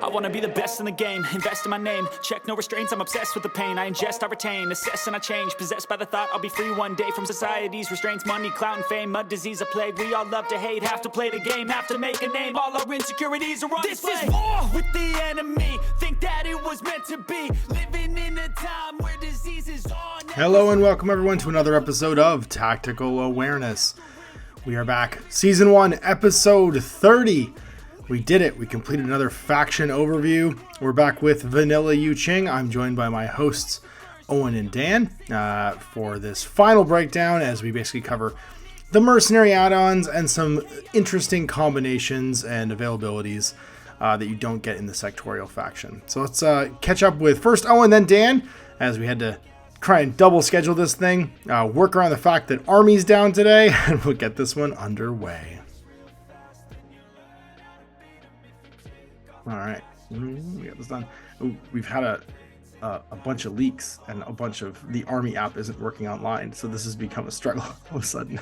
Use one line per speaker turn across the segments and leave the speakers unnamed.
I wanna be the best in the game, invest in my name. Check no restraints, I'm obsessed with the pain. I ingest, I retain, assess and I change. Possessed by the thought I'll be free one day from society's restraints. Money, clout and fame, mud, disease, a plague. We all love to hate, have to play the game, have to make a name. All our insecurities are on display. This is war with the enemy. Think that it was meant to be. Living in a time where disease is on.
Hello and welcome everyone to another episode of Tactical Awareness. We are back. Season 1, episode 30. We did it. We completed another faction overview. We're back with Vanilla Yu Jing. I'm joined by my hosts, Owen and Dan, for this final breakdown as we basically cover the mercenary add-ons and some interesting combinations and availabilities that you don't get in the sectorial faction. So let's catch up with first Owen, then Dan, as we had to try and double schedule this thing, work around the fact that Army's down today, and we'll get this one underway. All right, we got this done. We've had a bunch of leaks, and a bunch of the Army app isn't working online, so this has become a struggle all of a sudden.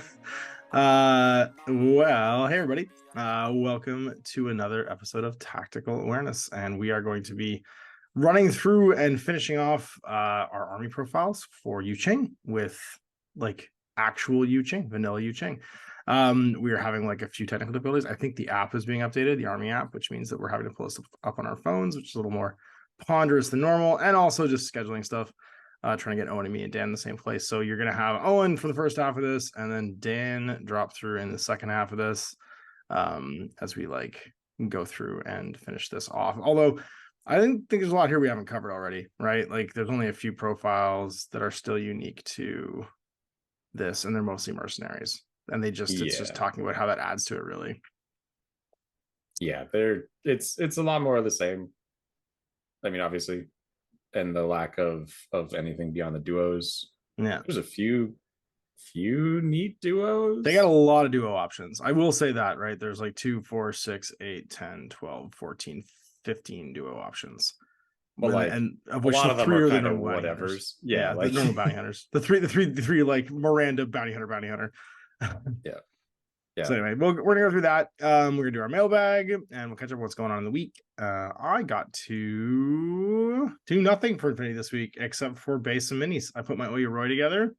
Well, hey everybody, welcome to another episode of Tactical Awareness, and we are going to be running through and finishing off our Army profiles for Yu Jing with like actual Yu Jing, vanilla Yu Jing. We are having like a few technical difficulties. I think the app is being updated, the Army app, which means that we're having to pull this up on our phones, which is a little more ponderous than normal, and also just scheduling stuff, trying to get Owen and me and Dan in the same place. So you're going to have Owen for the first half of this, and then Dan drop through in the second half of this, as we like go through and finish this off. Although I think there's a lot here we haven't covered already, right? Like there's only a few profiles that are still unique to this, and they're mostly mercenaries. And it's just talking about how that adds to it, really.
Yeah, it's a lot more of the same. I mean, obviously, and the lack of anything beyond the duos.
Yeah,
there's a few neat duos.
They got a lot of duo options. I will say that, right? There's like 2, 4, 6, 8, 10, 12, 14, 15 duo options.
Well, like,
and of which
a lot
the
of them
three
are
the
kind of
normal
whatevers.
Yeah,
like
the normal bounty hunters. The three like Miranda bounty hunter.
Yeah.
So anyway, we're gonna go through that. We're gonna do our mailbag, and we'll catch up on what's going on in the week. I got to do nothing for Infinity this week except for base and minis. I put my Oya Roy together,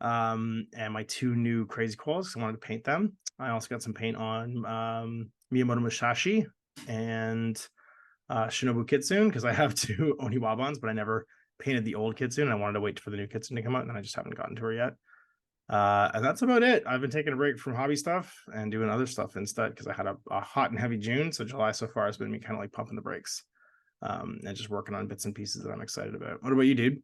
and my 2 new crazy quals. I wanted to paint them. I also got some paint on Miyamoto Musashi and Shinobu Kitsune, because I have 2 Oniwabans, but I never painted the old Kitsune. I wanted to wait for the new Kitsune to come out, and I just haven't gotten to her yet. And that's about it. I've been taking a break from hobby stuff and doing other stuff instead, because I had a hot and heavy June. So July so far has been me kind of like pumping the brakes, and just working on bits and pieces that I'm excited about. What about you, dude?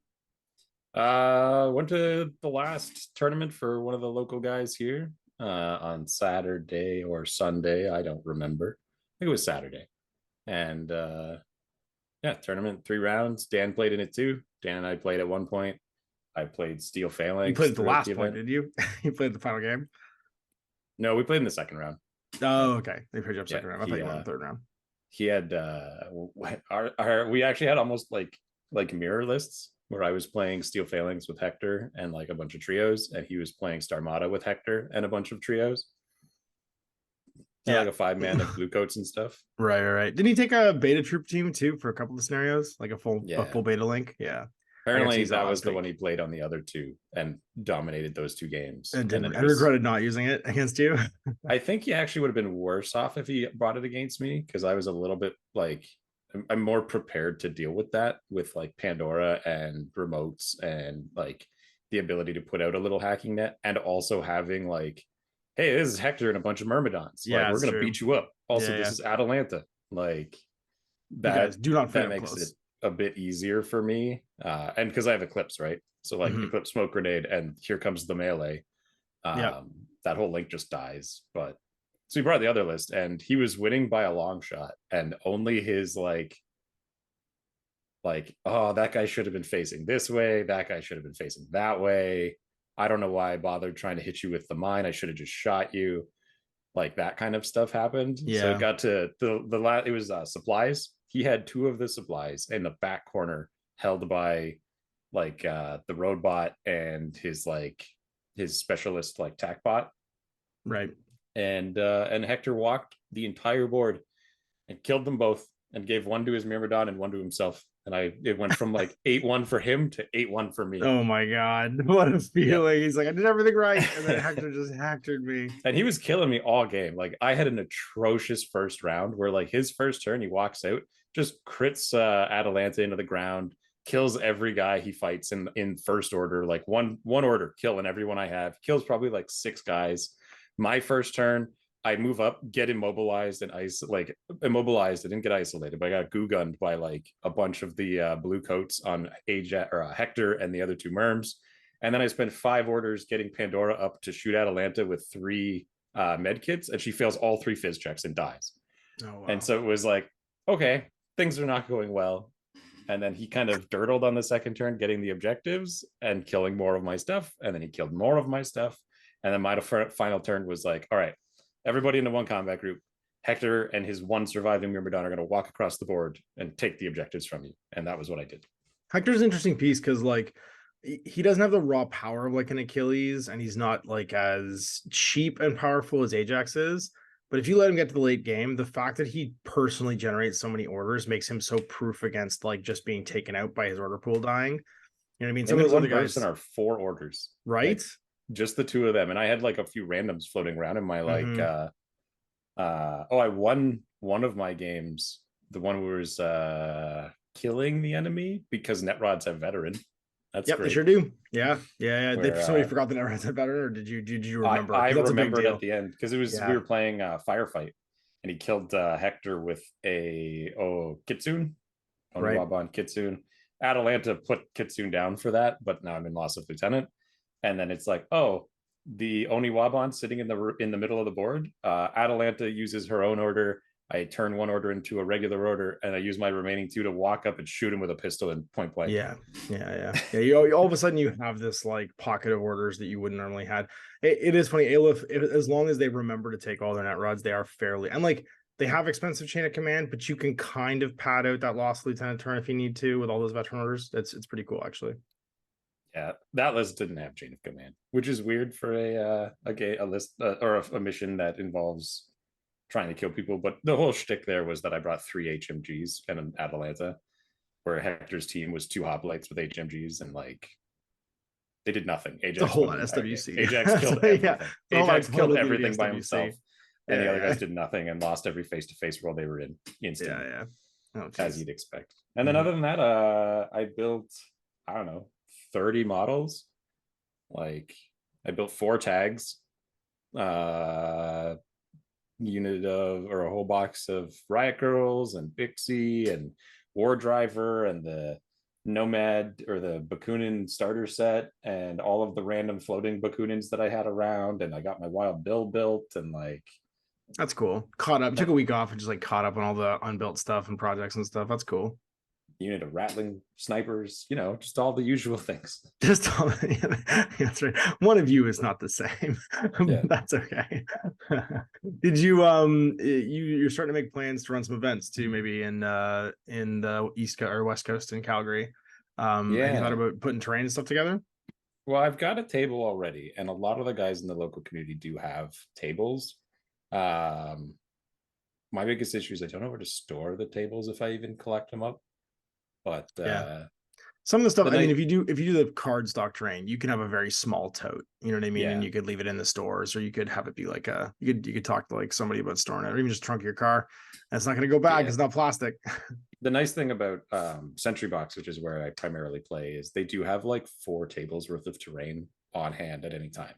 Went to the last tournament for one of the local guys here on Saturday or Sunday. I don't remember. I think it was Saturday. And tournament 3 rounds. Dan played in it too. Dan and I played at one point. I played Steel Phalanx.
You played the last point, did you? You played the final game?
No, we played in the second round.
Oh, okay. They played you up second round. I thought you won the third round.
He had we actually had almost like mirror lists where I was playing Steel Phalanx with Hector and like a bunch of trios, and he was playing Starmada with Hector and a bunch of trios. Yeah, like a 5-man of blue coats and stuff.
Right. Didn't he take a beta troop team too for a couple of scenarios, like a full beta link? Yeah.
Apparently that was the one he played on the other 2 and dominated those 2 games.
And regretted not using it against you.
I think he actually would have been worse off if he brought it against me, because I was a little bit like, I'm more prepared to deal with that with like Pandora and remotes and like the ability to put out a little hacking net, and also having like, hey, this is Hector and a bunch of Myrmidons.
Yeah,
we're gonna beat you up. Also, this is Atalanta. Like that.
Do not
that makes it a bit easier for me, and because I have Eclipse, right? So like Eclipse Smoke Grenade, and here comes the melee. That whole link just dies. But so he brought the other list, and he was winning by a long shot, and only his like, oh, that guy should have been facing this way, that guy should have been facing that way. I don't know why I bothered trying to hit you with the mine. I should have just shot you. Like that kind of stuff happened. Yeah. So it got to the last. It was supplies. He had 2 of the supplies in the back corner, held by like the road bot and his specialist like tac bot.
Right.
And Hector walked the entire board and killed them both and gave one to his Myrmidon and one to himself. And it went from like 8-1 for him to 8-1 for me.
Oh my god, what a feeling. Yep. He's like, I did everything right, and then Hector just hectored me.
And he was killing me all game. Like I had an atrocious first round where like his first turn, he walks out, just crits Atalanta into the ground, kills every guy he fights in first order, like one order, killing everyone I have, kills probably like 6 guys. My first turn, I move up, get immobilized and immobilized. I didn't get isolated, but I got goo gunned by like a bunch of the blue coats on Hector and the other 2 merms. And then I spent 5 orders getting Pandora up to shoot Atalanta with 3 med kits, and she fails all 3 fizz checks and dies.
Oh, wow.
And so it was like, okay, things are not going well. And then he kind of dirtled on the second turn, getting the objectives and killing more of my stuff. And then he killed more of my stuff. And then my final turn was like, all right, everybody into one combat group. Hector and his 1 surviving Myrmidon are going to walk across the board and take the objectives from you. And that was what I did.
Hector's an interesting piece because like he doesn't have the raw power of like an Achilles, and he's not like as cheap and powerful as Ajax is. But if you let him get to the late game, the fact that he personally generates so many orders makes him so proof against like just being taken out by his order pool dying. You know what I mean?
Some of those other guys are 4 orders,
right?
Like, just the 2 of them, and I had like a few randoms floating around in my like. I won one of my games, the one where was killing the enemy because Netrods have veteran. That's
yep,
great.
They sure do. Yeah. Where, somebody forgot the Netrods had veteran, or did you remember?
I remembered at the end because it was we were playing Firefight, and he killed Hector with a Kitsune, Oniwaban Kitsune. Atalanta put Kitsune down for that, but now I'm in loss of lieutenant. And then it's like, the Oniwaban sitting in the middle of the board. Atalanta uses her own order. I turn 1 order into a regular order, and I use my remaining 2 to walk up and shoot him with a pistol and point blank.
Yeah. You all of a sudden you have this like pocket of orders that you wouldn't normally had. It is funny. Aleph, as long as they remember to take all their net rods, they are fairly, and like they have expensive chain of command, but you can kind of pad out that lost lieutenant turn if you need to with all those veteran orders. It's pretty cool actually.
Yeah, that list didn't have chain of command, which is weird for a list or a mission that involves trying to kill people. But the whole shtick there was that I brought 3 HMGs and an Atalanta, where Hector's team was 2 hoplites with HMGs, and like they did nothing. Ajax,
the whole SWC.
Ajax killed everything. Ajax killed everything by himself, and the other guys did nothing and lost every face-to-face world they were in instantly. As you'd expect. And then other than that, I built, I don't know, 30 models. Like I built 4 tags, unit of, or a whole box of Riot Girls and Pixie and War Driver and the Nomad or the Bakunin starter set and all of the random floating Bakunins that I had around, and I got my Wild Bill built, and like
that's cool. Caught up, took a week off and just like caught up on all the unbuilt stuff and projects and stuff. That's cool.
Unit of rattling snipers, just all the usual things.
Just all that's right. One of you is not the same. Yeah. That's okay. Did you you're starting to make plans to run some events too, maybe in the East Coast or West Coast in Calgary? Have you thought about putting terrain and stuff together?
Well, I've got a table already, and a lot of the guys in the local community do have tables. My biggest issue is I don't know where to store the tables if I even collect them up. But
some of the stuff, I mean, if you do the card stock terrain, you can have a very small tote, you know what I mean? And you could leave it in the stores, or you could have it be like you could talk to like somebody about storing it, or even just trunk your car, and it's not going to go back. It's not plastic.
The nice thing about Sentry Box, which is where I primarily play, is they do have like 4 tables worth of terrain on hand at any time.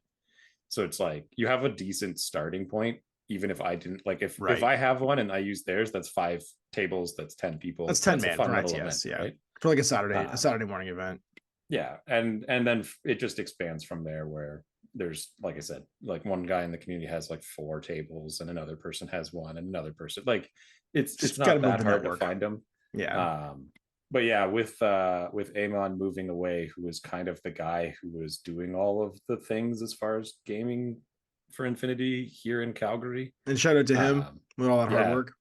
So it's like you have a decent starting point. Even if I didn't if I have one and I use theirs, that's 5 tables, that's 10 people.
That's 10 man for ITS, right? For like a Saturday morning event.
Yeah, and then it just expands from there, where there's, like I said, like one guy in the community has like 4 tables, and another person has one, and another person, like it's not that hard to find them.
Yeah.
But yeah, with Amon moving away, who was kind of the guy who was doing all of the things as far as gaming for Infinity here in Calgary,
and shout out to him with all that hard work.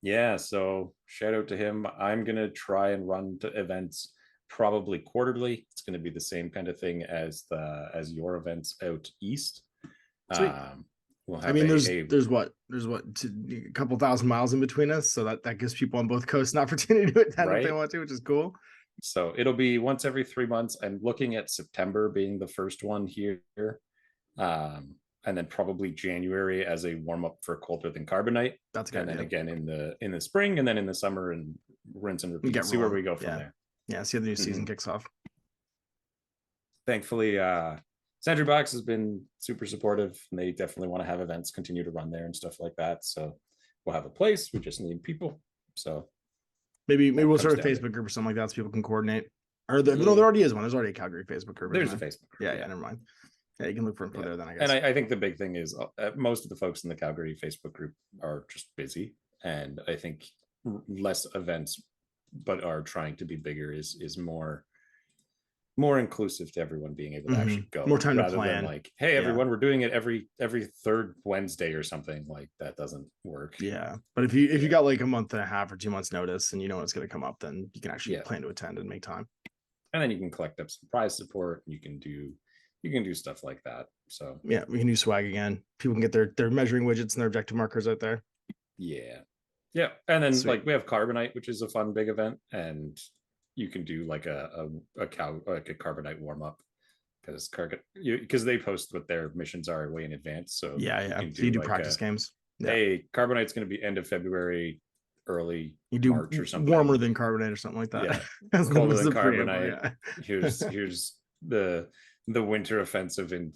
Yeah, so shout out to him. I'm gonna try and run to events probably quarterly. It's gonna be the same kind of thing as your events out east, We'll
I
have
mean, there's a couple thousand miles in between us, so that gives people on both coasts an opportunity to attend if they
Right.
want to, which is cool.
So it'll be once every 3 months. I'm looking at September being the first one here. And then probably January as a warm-up for Colder Than Carbonite.
That's good.
And then again in the spring, and then in the summer, and rinse and repeat. See where we go from there.
Yeah, see how the new season kicks off.
Thankfully, Sentry Box has been super supportive, and they definitely want to have events continue to run there and stuff like that. So we'll have a place. We just need people. So
maybe we'll start a Facebook group or something like that so people can coordinate. Or no, there already is one. There's already a Calgary Facebook group.
There's a Facebook group.
Yeah, never mind. Yeah, you can look for info there then, I guess.
And I think the big thing is most of the folks in the Calgary Facebook group are just busy. And I think less events, but are trying to be bigger is more inclusive to everyone being able to actually go.
More time
rather
to plan.
Than like, hey, everyone, we're doing it every third Wednesday or something. Like that doesn't work.
Yeah. But if you got like a month and a half or 2 months notice and you know when it's going to come up, then you can actually plan to attend and make time.
And then you can collect up some prize support. And you can do stuff like that. So
yeah, we can do swag again. People can get their measuring widgets and their objective markers out there.
Yeah. And then like we have Carbonite, which is a fun big event, and you can do like a Carbonite warm up because they post what their missions are way in advance. So
you do like practice games.
Hey, Carbonite's going to be end of February, early March or something.
Warmer than Carbonite or something like that.
Yeah, colder than Carbonite. Here's the winter offensive in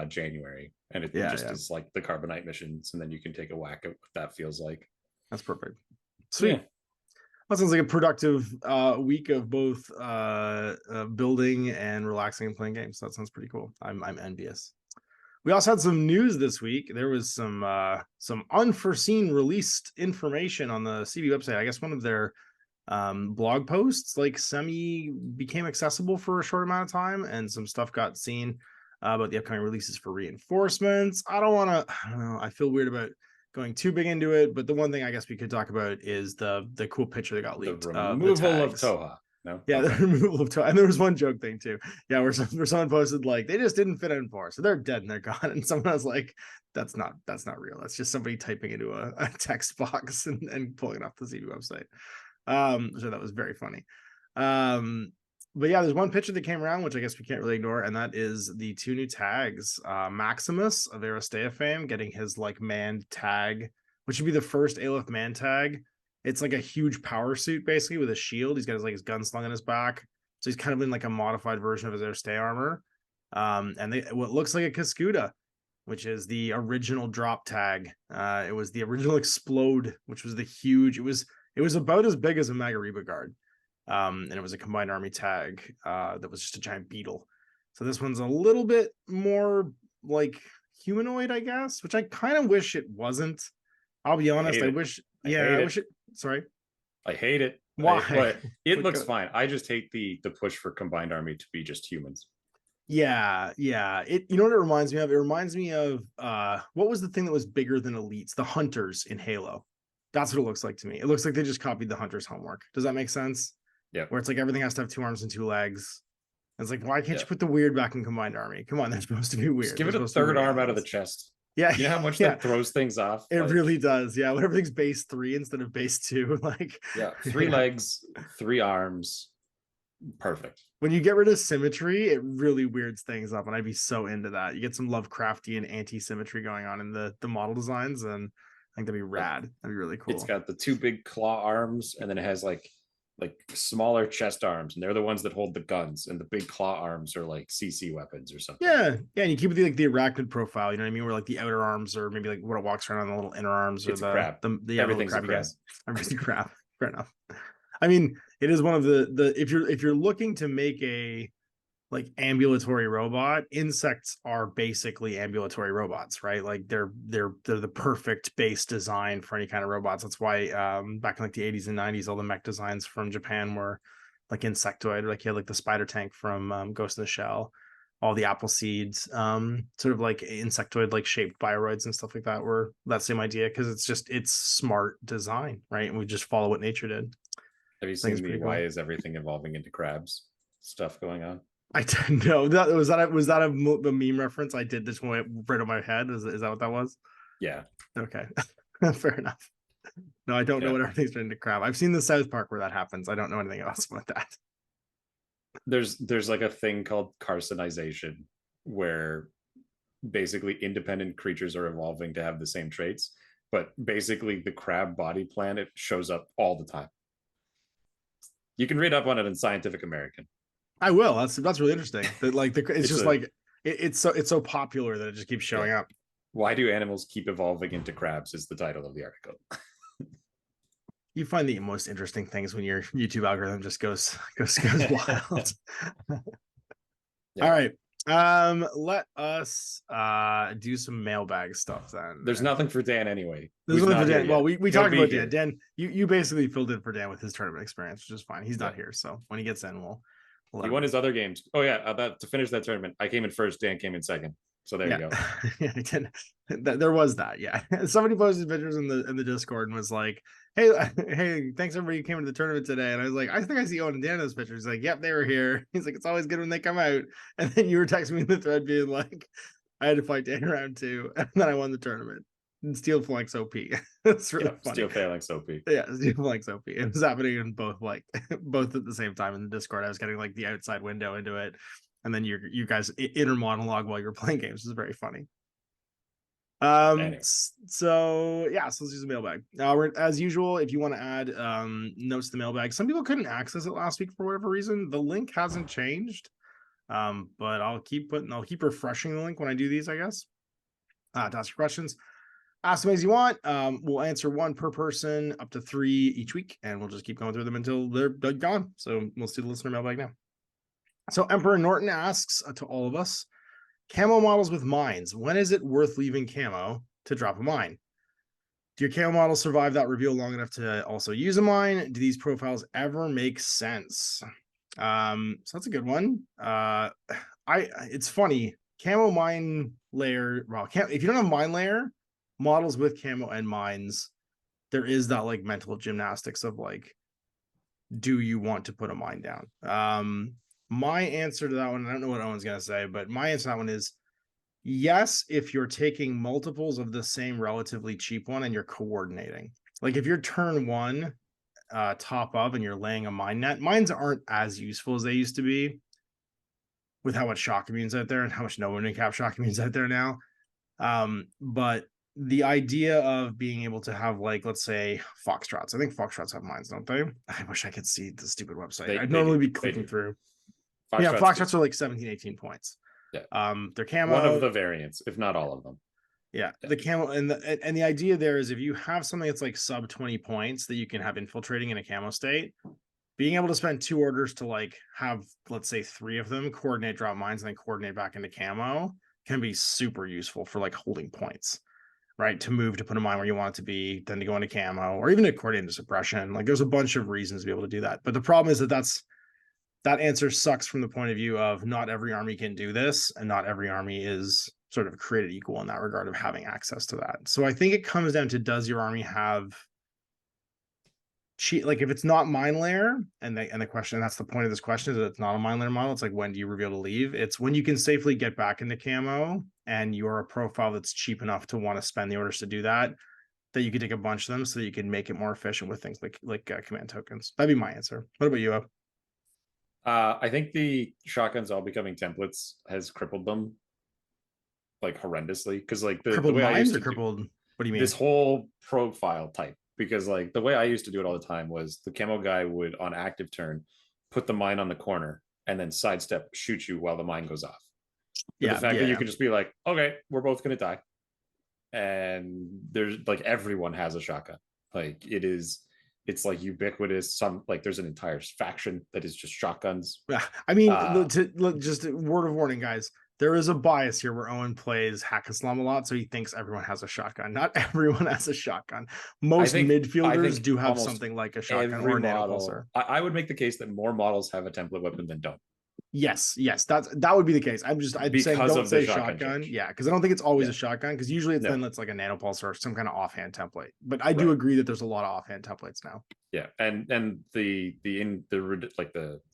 January, and it is like the Carbonite missions, and then you can take a whack at what that feels like.
That's perfect. Sweet. That sounds like a productive week of both building and relaxing and playing games. That sounds pretty cool. I'm envious. We also had some news this week. There was some unforeseen released information on the CB website. I guess one of their blog posts like semi became accessible for a short amount of time, and some stuff got seen about the upcoming releases for reinforcements. I don't know. I feel weird about going too big into it, but the one thing I guess we could talk about is the cool picture that got leaked.
The removal of Toha. No?
Yeah, the removal of Toha. And there was one joke thing too. Yeah, where someone posted like they just didn't fit in for, so they're dead and they're gone. And someone was like, that's not real. That's just somebody typing into a text box and pulling it off the ZB website. So that was very funny. But yeah, there's one picture that came around, which I guess we can't really ignore, and that is the two new tags. Maximus of Aristea fame getting his like manned tag, which would be the first Aleph man tag. It's like a huge power suit basically with a shield. He's got his gun slung on his back, so he's kind of in like a modified version of his Aristea armor. And what looks like a Cascuda, which is the original drop tag. It was the original Explode, which was the huge. It was about as big as a Magariba guard. And it was a combined army tag that was just a giant beetle. So this one's a little bit more like humanoid, I guess, which I kind of wish it wasn't. I'll be honest. I wish it. Sorry.
I hate it.
Why?
But it looks fine. I just hate the push for combined army to be just humans.
Yeah. You know what it reminds me of? It reminds me of what was the thing that was bigger than elites? The hunters in Halo. That's what it looks like to me. It looks like they just copied the hunters' homework. Does that make sense?
Yeah.
Where it's like everything has to have 2 arms and 2 legs. And it's like, why can't you put the weird back in combined army? Come on, they're supposed to be weird.
Just give it a third arm out of the chest.
Yeah.
You know how much that throws things off?
It really does. Yeah. When everything's base 3 instead of base 2. Like
3 legs, 3 arms. Perfect.
When you get rid of symmetry, it really weirds things up. And I'd be so into that. You get some Lovecraftian anti-symmetry going on in the model designs, and I think that'd be rad. That'd be really cool.
It's got the 2 big claw arms, and then it has like smaller chest arms, and they're the ones that hold the guns, and the big claw arms are like CC weapons or something.
Yeah, and you keep the arachnid profile, you know what I mean, where like the outer arms, or maybe like what it walks around on the little inner arms, or the
everything's crab.
Guys. Everything's crap. Fair enough. I mean, it is one of the if you're looking to make a like ambulatory robot, insects are basically ambulatory robots, right? Like they're the perfect base design for any kind of robots. That's why back in like the 80s and 90s, all the mech designs from Japan were like insectoid. Like you had like the spider tank from Ghost in the Shell, all the apple seeds, sort of like insectoid like shaped bioroids and stuff like that were that same idea, because it's smart design, right? And we just follow what nature did.
Have you seen the why is everything evolving into crabs stuff going on?
I didn't know that was that a meme reference. I did this one right on my head. Is that what that was?
Yeah.
Okay. Fair enough. No, I don't know what everything's turned into crab. I've seen the South Park where that happens. I don't know anything else about that.
There's like a thing called carcinization where basically independent creatures are evolving to have the same traits, but basically the crab body plan, it shows up all the time. You can read up on it in Scientific American.
I will. That's really interesting. That like it's just like it's so popular that it just keeps showing up.
Why do animals keep evolving into crabs is the title of the article.
You find the most interesting things when your YouTube algorithm just goes wild. All right. Let us do some mailbag stuff then.
There's nothing for Dan anyway.
There's nothing for Dan. Well, we talked about Dan. Dan, you basically filled in for Dan with his tournament experience, which is fine. He's not here, so when he gets in, we'll
he won his other games. Oh yeah, to finish that tournament, I came in first. Dan came in second. So there you go.
Yeah, I did. There was that. Yeah, somebody posted pictures in the Discord and was like, "Hey, thanks everybody who came to the tournament today." And I was like, "I think I see Owen and Dan in those pictures." He's like, "Yep, they were here." He's like, "It's always good when they come out." And then you were texting me in the thread being like, "I had to fight Dan round 2, and then I won the tournament." And Steel Flanks OP. It's really funny.
Steel Phalanx OP.
Yeah, Steel Flanks OP. It was happening in both at the same time in the Discord. I was getting like the outside window into it. And then you guys inner monologue while you're playing games is very funny. Anyway. So let's use the mailbag. As usual, if you want to add notes to the mailbag, some people couldn't access it last week for whatever reason. The link hasn't changed, but I'll keep refreshing the link when I do these, I guess. To ask your questions, ask them as you want. We'll answer one per person, up to 3 each week, and we'll just keep going through them until they're gone. So we'll see the listener mailbag now. So Emperor Norton asks to all of us, camo models with mines, when is it worth leaving camo to drop a mine? Do your camo models survive that reveal long enough to also use a mine? Do these profiles ever make sense? So that's a good one. It's funny, camo mine layer, if you don't have mine layer, models with camo and mines, there is that like mental gymnastics of like, do you want to put a mine down? My answer to that one, I don't know what Owen's going to say, but my answer to that one is yes, if you're taking multiples of the same relatively cheap one and you're coordinating. Like if you're turn 1 top of and you're laying a mine net, mines aren't as useful as they used to be with how much shock immune's out there and how much no winning cap shock immune's out there now. But the idea of being able to have, like, let's say Foxtrots. I think Foxtrots have mines, don't they? I wish I could see the stupid website. I'd normally be clicking through. Foxtrots are like 17, 18 points.
Yeah.
They're camo.
One of the variants, if not all of them.
Yeah. The camo and the idea there is if you have something that's like sub 20 points that you can have infiltrating in a camo state, being able to spend 2 orders to like have, let's say 3 of them coordinate drop mines and then coordinate back into camo can be super useful for like holding points, right? To move to put a mine where you want it to be, then to go into camo, or even to coordinate into suppression. Like there's a bunch of reasons to be able to do that. But the problem is that answer sucks from the point of view of not every army can do this, and not every army is sort of created equal in that regard of having access to that. So I think it comes down to, does your army have cheat? Like if it's not mine layer, and the question, and that's the point of this question, is that it's not a mine layer model. It's like, when do you reveal to leave? It's when you can safely get back into camo and you're a profile that's cheap enough to want to spend the orders to do that you can take a bunch of them so that you can make it more efficient with things like command tokens. That'd be my answer. What about you, Eb?
I think the shotguns all becoming templates has crippled them like horrendously, because like the way I used to
crippled. What do you mean?
This whole profile type, because like the way I used to do it all the time was the camo guy would on active turn put the mine on the corner and then sidestep shoot you while the mine goes off. But the fact that you can just be like, okay, we're both gonna die, and there's like everyone has a shotgun. Like it's like ubiquitous. Some like there's an entire faction that is just shotguns.
I mean, just a word of warning, guys. There is a bias here where Owen plays Hack Islam a lot, so he thinks everyone has a shotgun. Not everyone has a shotgun. Most midfielders do have something like a shotgun or a nanopulsar.
I would make the case that more models have a template weapon than don't.
Yes, that would be the case. I'm saying don't say shotgun. Yeah, because I don't think it's always a shotgun, because usually it's then it's like a nanopulsar or some kind of offhand template. But I do agree that there's a lot of offhand templates now.
Yeah, and the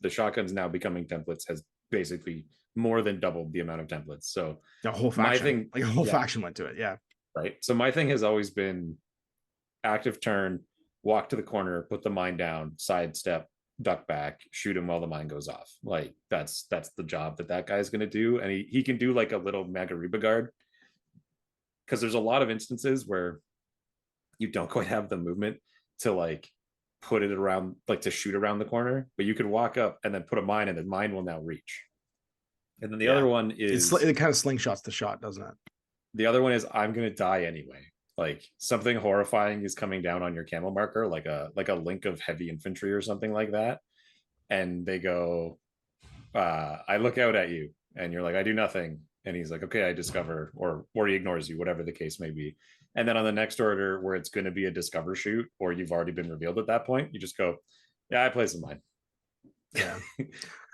shotguns now becoming templates has basically more than doubled the amount of templates. So
a whole faction, faction went to it. Yeah.
right? So my thing has always been active turn, walk to the corner, put the mine down, sidestep, duck back, shoot him while the mine goes off. Like that's the job that guy's going to do. And he can do like a little Magariba guard, because there's a lot of instances where you don't quite have the movement to like put it around, like to shoot around the corner, but you could walk up and then put a mine, and the mine will now reach. And then the other one is
it kind of slingshots the shot, doesn't it?
The other one is I'm gonna die anyway. Like something horrifying is coming down on your camo marker, like a link of heavy infantry or something like that, and they go, I look out at you, and you're like, I do nothing, and he's like, okay, I discover, or he ignores you, whatever the case may be. And then on the next order where it's going to be a discover shoot, or you've already been revealed at that point, you just go, yeah, I play some mine.
Yeah.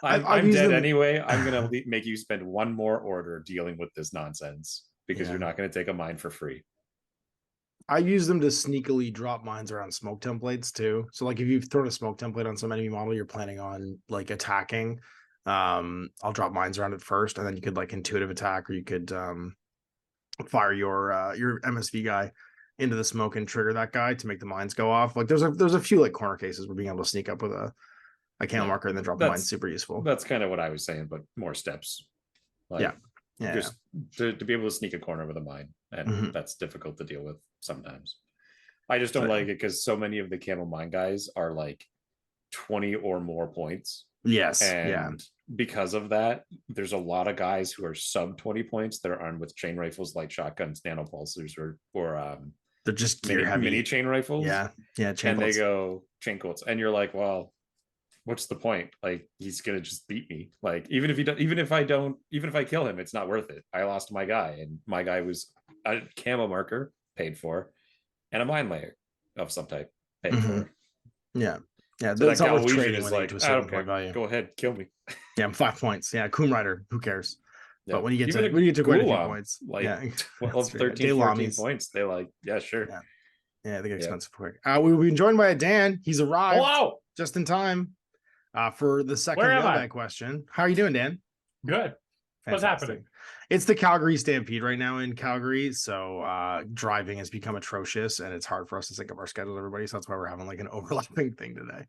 I'm dead anyway. I'm going to make you spend one more order dealing with this nonsense, because you're not going to take a mine for free.
I use them to sneakily drop mines around smoke templates too. So like if you've thrown a smoke template on some enemy model you're planning on like attacking, I'll drop mines around it first, and then you could like intuitive attack, or you could fire your MSV guy into the smoke and trigger that guy to make the mines go off. Like there's a few like corner cases where being able to sneak up with a camo marker and then drop a mine super useful.
That's kind of what I was saying, but more steps. Like, just to be able to sneak a corner with a mine, and that's difficult to deal with sometimes. I just don't like it because so many of the camo mine guys are like 20 or more points.
Yes.
And because of that, there's a lot of guys who are sub 20 points that are armed with chain rifles, light shotguns, nanopulsers, or
they're just
mini chain rifles.
Chain
and bolts. They go chain bolts, and you're like, well, what's the point? Like, he's gonna just beat me. Like, even if I kill him, it's not worth it. I lost my guy, and my guy was a camo marker paid for, and a mine layer of some type paid for.
Yeah. So
that's not worth trading is like, I don't care. Go ahead, kill me.
Yeah, I'm 5 points. Yeah, Coon Rider, who cares?
Yeah.
But when you get to quite a few points,
like 13, 14 points, they like, yeah, sure.
Yeah, they get expensive quick. We've been joined by Dan. He's arrived.
Hello.
Just in time for the second mailbag question. How are you doing, Dan?
Good. What's happening?
It's the Calgary Stampede right now in Calgary, so driving has become atrocious, and it's hard for us to sync up our schedule, everybody. So that's why we're having like an overlapping thing today.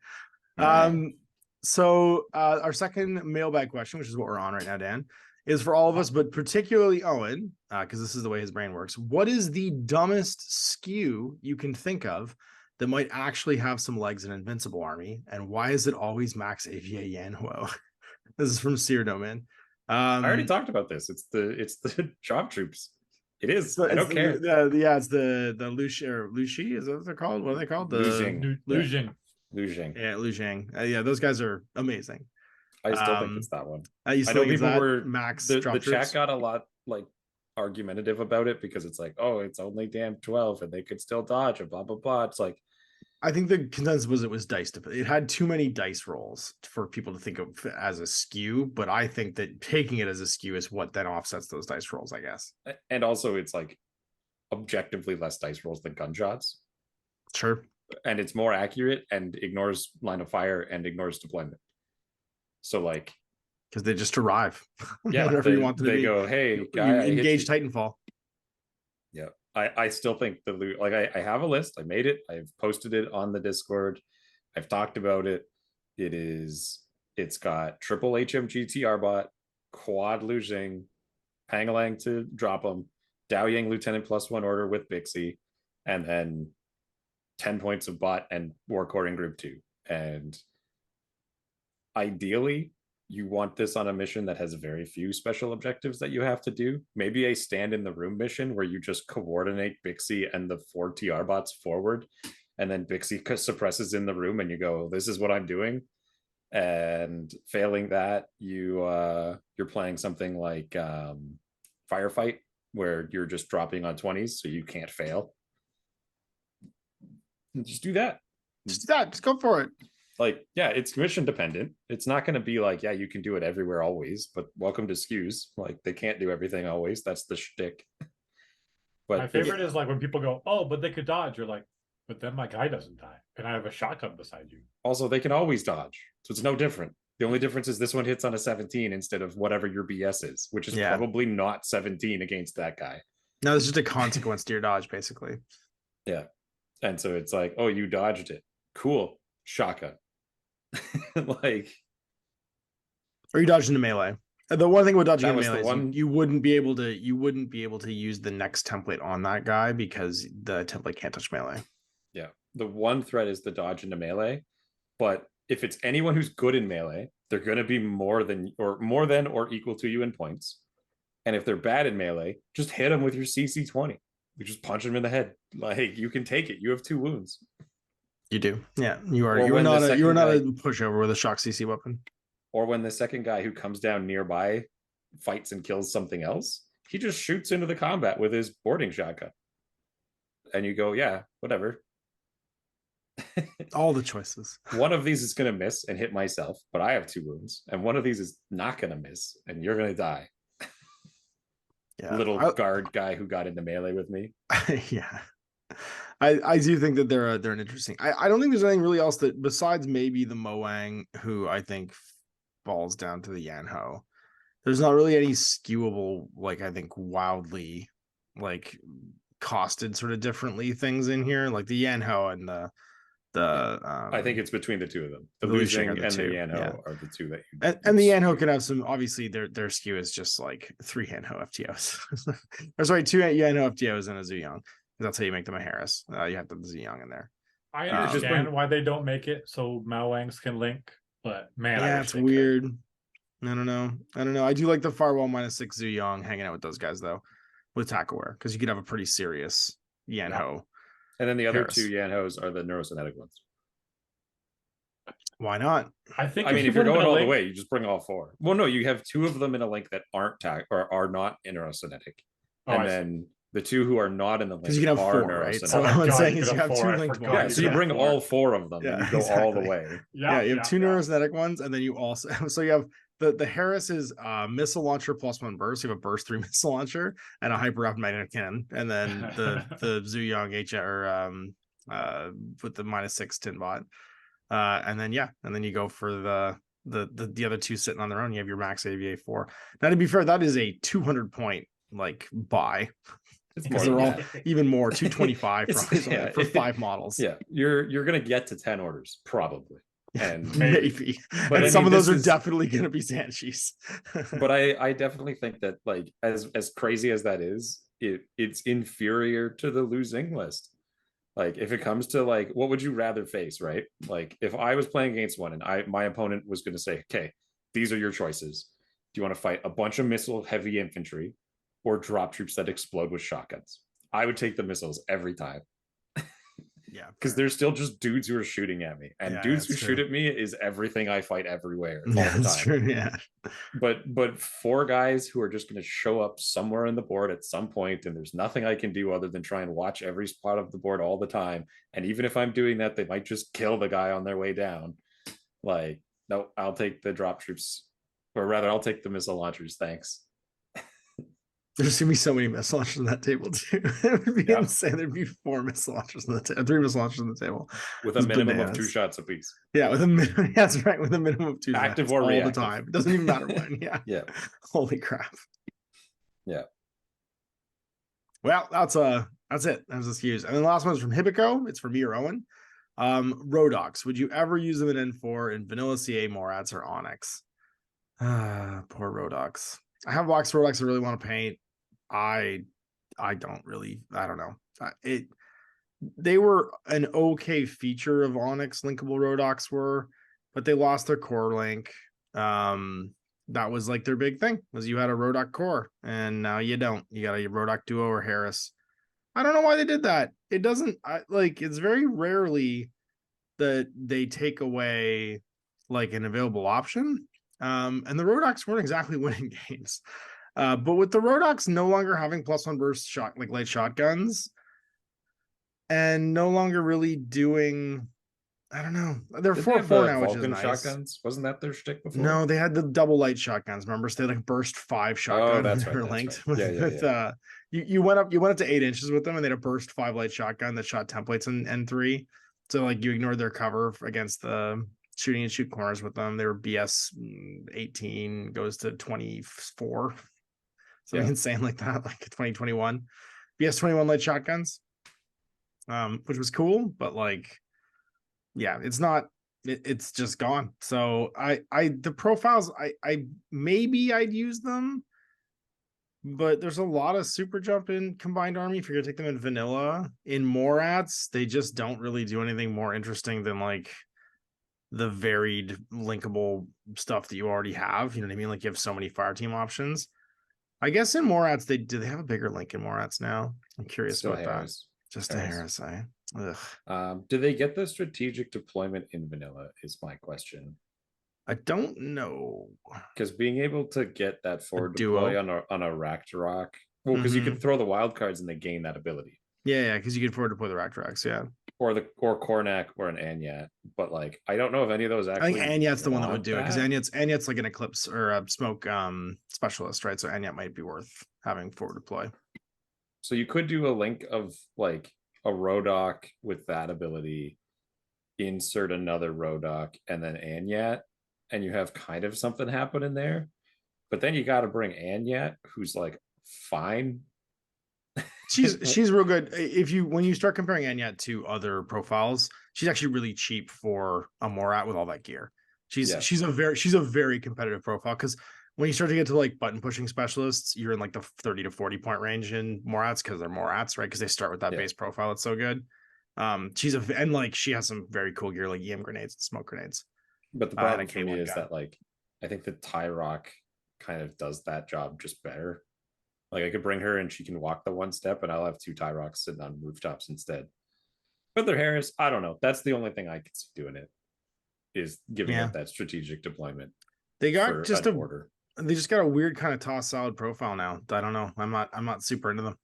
So our second mailbag question, which is what we're on right now, Dan, is for all of us, but particularly Owen, because this is the way his brain works. What is the dumbest skew you can think of that might actually have some legs in Invincible Army, and why is it always max AVA Yanhuo? This is from Cyrano, man.
I already talked about this. It's the job troops. It is. I don't care.
It's the Lushi. Is that what they're called? What are they called?
Lu Jing.
Yeah, Lu Jing. Yeah, those guys are amazing.
I still think it's that one.
I know people were max.
The chat got a lot like argumentative about it, because it's like, oh, it's only damn 12 and they could still dodge and blah blah blah. It's like,
I think the consensus was it was dice. It had too many dice rolls for people to think of as a skew, but I think that taking it as a skew is what then offsets those dice rolls, I guess.
And also, it's like objectively less dice rolls than gunshots.
Sure.
And it's more accurate and ignores line of fire and ignores deployment. So like,
because they just arrive.
Yeah,
whatever you want them to be.
They go, hey, guy,
engage Titanfall.
Yeah. I still think the loot, like I have a list. I made it. I've posted it on the Discord. I've talked about it. It's got triple HMG TR bot, quad Lu Jing, Pangalang to drop them, Dao Yang Lieutenant +1 order with Bixie, and then 10 points of bot and war core in group 2. And ideally, you want this on a mission that has very few special objectives that you have to do. Maybe a stand in the room mission where you just coordinate Bixie and the 4 TR bots forward, and then Bixie suppresses in the room and you go, this is what I'm doing. And failing that, you're playing something like Firefight, where you're just dropping on 20s so you can't fail. Just do that.
Just go for it.
Like, yeah, it's mission dependent. It's not going to be like, yeah, you can do it everywhere always, but welcome to skews. Like, they can't do everything always. That's the shtick. But
my favorite is like when people go, oh, but they could dodge. You're like, but then my guy doesn't die, and I have a shotgun beside you.
Also, they can always dodge, so it's no different. The only difference is this one hits on a 17 instead of whatever your BS is, which is probably not 17 against that guy.
No, it's just a consequence to your dodge, basically.
Yeah. And so it's like, oh, you dodged it. Cool. Shotgun. Like,
or you dodged into melee. The one thing with dodging
That
into
was the
melee is
one-
you wouldn't be able to use the next template on that guy because the template can't touch melee.
yeah. The one threat is the dodge into melee. But if it's anyone who's good in melee, they're going to be more than or equal to you in points. And if they're bad in melee, just hit them with your CC 20. You just punch them in the head. Like, you can take it. You have 2 wounds.
You do. Yeah. You are
Or
you are
when the
not a
second guy-
pushover with a shock CC weapon.
Or when the second guy who comes down nearby fights and kills something else, he just shoots into the combat with his boarding shotgun. And you go, yeah, whatever.
All the choices.
One of these is going to miss and hit myself, but I have 2 wounds. And one of these is not going to miss, and you're going to die.
Yeah.
Little guard guy who got into melee with me.
Yeah. I do think that they're an interesting. I don't think there's anything really else that besides maybe the Moang, who I think falls down to the Yanho. There's not really any skewable, like I think wildly like costed sort of differently things in here, like the Yanho and the
I think it's between the 2 of them. The
the
losing
Lushing are the
and
two,
the Yanho
yeah.
are the 2 that you
and the Yanho can have some, obviously their skew is just like 3 Yanho FTOs. Or sorry, 2 Yanho FTOs and a Zuyang. That's how you make them a Harris. You have the Zuyang in there.
I
just
understand why they don't make it so Maowangs can link, but man, I
Yeah,
wish
it's
they could.
weird. I don't know. I do like the Firewall -6 Zuyang hanging out with those guys though, with Takaware, because you could have a pretty serious Yanho.
And then the other
Harris.
2 Yanhos are the neurokinetic ones.
Why not?
I think
I mean, if
you
you're
put 'em
going
in a
all the
link-
way, you just bring all 4. Well, no, you have 2 of them in a link that aren't or are not neurokinetic.
Oh,
And
I see.
then the 2 who are not in the link
Because you can have
are
4, right?
neurokinetic.
So
Oh my
what I'm
God,
saying
you
is
could
you
have
have 2
4, I
linked
forgot.
Yeah,
ones.
so you
Yeah,
bring
4.
all 4 of them
Yeah,
and you go all the
exactly.
way.
Yeah, you have 2 neurokinetic ones, and then you also so you have the Harris is missile launcher +1 burst. You have a burst 3 missile launcher and a hyper rapid magnetic cannon, and then the Zuyang with the -6 tin bot. And then you go for the other 2 sitting on their own. You have your max AVA 4. Now, to be fair, that is a 200 point like buy,
It's
because
more
they're
than
all
that.
even more 225
It's-
probably
yeah,
for 5 models.
Yeah, you're gonna get to 10 orders probably, and
Maybe.
But
And
I
some
mean,
of those
this
are
is-
definitely going to be Sanchis.
but I definitely think that, like, as crazy as that is, it's inferior to the losing list. Like, if it comes to like, what would you rather face, right? Like, if I was playing against one and my opponent was going to say, okay, these are your choices. Do you want to fight a bunch of missile heavy infantry or drop troops that explode with shotguns? I would take the missiles every time.
Yeah,
Because they're still just dudes who are shooting at me, and
Yeah,
dudes who
that's
shoot
true.
at me is everything I fight everywhere all
yeah,
the
that's
time.
true. Yeah,
But 4 guys who are just going to show up somewhere in the board at some point, and there's nothing I can do other than try and watch every spot of the board all the time. And even if I'm doing that, they might just kill the guy on their way down. Like, no, I'll take the drop troops, or rather, I'll take the missile launchers. Thanks.
there's gonna be so many missile launchers on that table too. It would be
Yeah.
insane. There'd be 4 missile launchers on the table, 3 missile launchers on the table.
With a
It's
minimum of
bananas.
2 shots apiece.
Yeah, with a minimum. That's right, with a minimum of 2
Active
shots
or
all
reactive.
the time. It doesn't even matter when. Yeah.
Yeah.
Holy crap.
Yeah.
Well, that's it. That's the SKUs. And then the last one is from Hibiko. It's for me or Owen. Rodox. Would you ever use them in N4 in Vanilla CA, Morats, or Onyx? Poor Rodox. I have box Rodox I really want to paint. I don't really. I don't know. They were an okay feature of Onyx. Linkable Rodox were, but they lost their core link. That was like their big thing, was you had a Rodoc core, and now you don't. You got a Rodoc Duo or Harris. I don't know why they did that. It doesn't it's very rarely that they take away like an available option. And the Rodocs weren't exactly winning games. But with the Rodocs no longer having +1 burst shot, like light shotguns, and no longer really doing, I don't know. They're
Did they
4-4
have the
now, which is
Vulcan
nice.
shotguns? Wasn't that their shtick before?
No, they had the double light shotguns. Remember, so they had like burst 5 shotgun.
that's right,
They were
that's
linked
right.
with,
Yeah.
you went up to 8 inches with them, and they had a burst 5 light shotgun that shot templates in N3. So like you ignored their cover against the shooting and shoot corners with them. They were BS 18 goes to 24, something
Yeah.
insane like that, like 2021. BS21 light shotguns, which was cool, but like, yeah, it's not. It's just gone. So the profiles, I maybe I'd use them, but there's a lot of super jump in combined army. If you're gonna take them in vanilla, in Morats, they just don't really do anything more interesting than like the varied linkable stuff that you already have. You know what I mean? Like you have so many fire team options. I guess in Morats, do they have a bigger link in Morats now? I'm curious
Still
about
Harris.
that. Just a Harris, Ugh.
Do they get the strategic deployment in vanilla is my question.
I don't know.
Because being able to get that forward
duo.
deploy on a Ragnarok, well, because you can throw the wild cards and they gain that ability.
Yeah, because you can forward deploy the Ractraks, yeah.
Or Kornak or an Anyat. But like I don't know if any of those actually.
I think Anyat's the one that would do it, because
that.
Anyat's like an Eclipse or a smoke specialist, right? So Anyat might be worth having forward deploy.
So you could do a link of like a Rodok with that ability, insert another Rodok, and then Anyat, and you have kind of something happen in there. But then you got to bring Anyat, who's like fine.
She's real good. When you start comparing Anyat to other profiles, she's actually really cheap for a Morat with all that gear. She's a very competitive profile, because when you start to get to like button pushing specialists, you're in like the 30 to 40 point range in Morats, because they're Morats, right? Because they start with that base profile. It's so good. And like she has some very cool gear like EM grenades and smoke grenades.
But the problem for me is that like I think the Tyrock kind of does that job just better. Like I could bring her and she can walk the one step, and I'll have two Tyrocks sitting on rooftops instead. But they're Harris, I don't know. That's the only thing I could see doing it, is giving it that strategic deployment.
They got just they just got a weird kind of toss solid profile now. I don't know. I'm not super into them.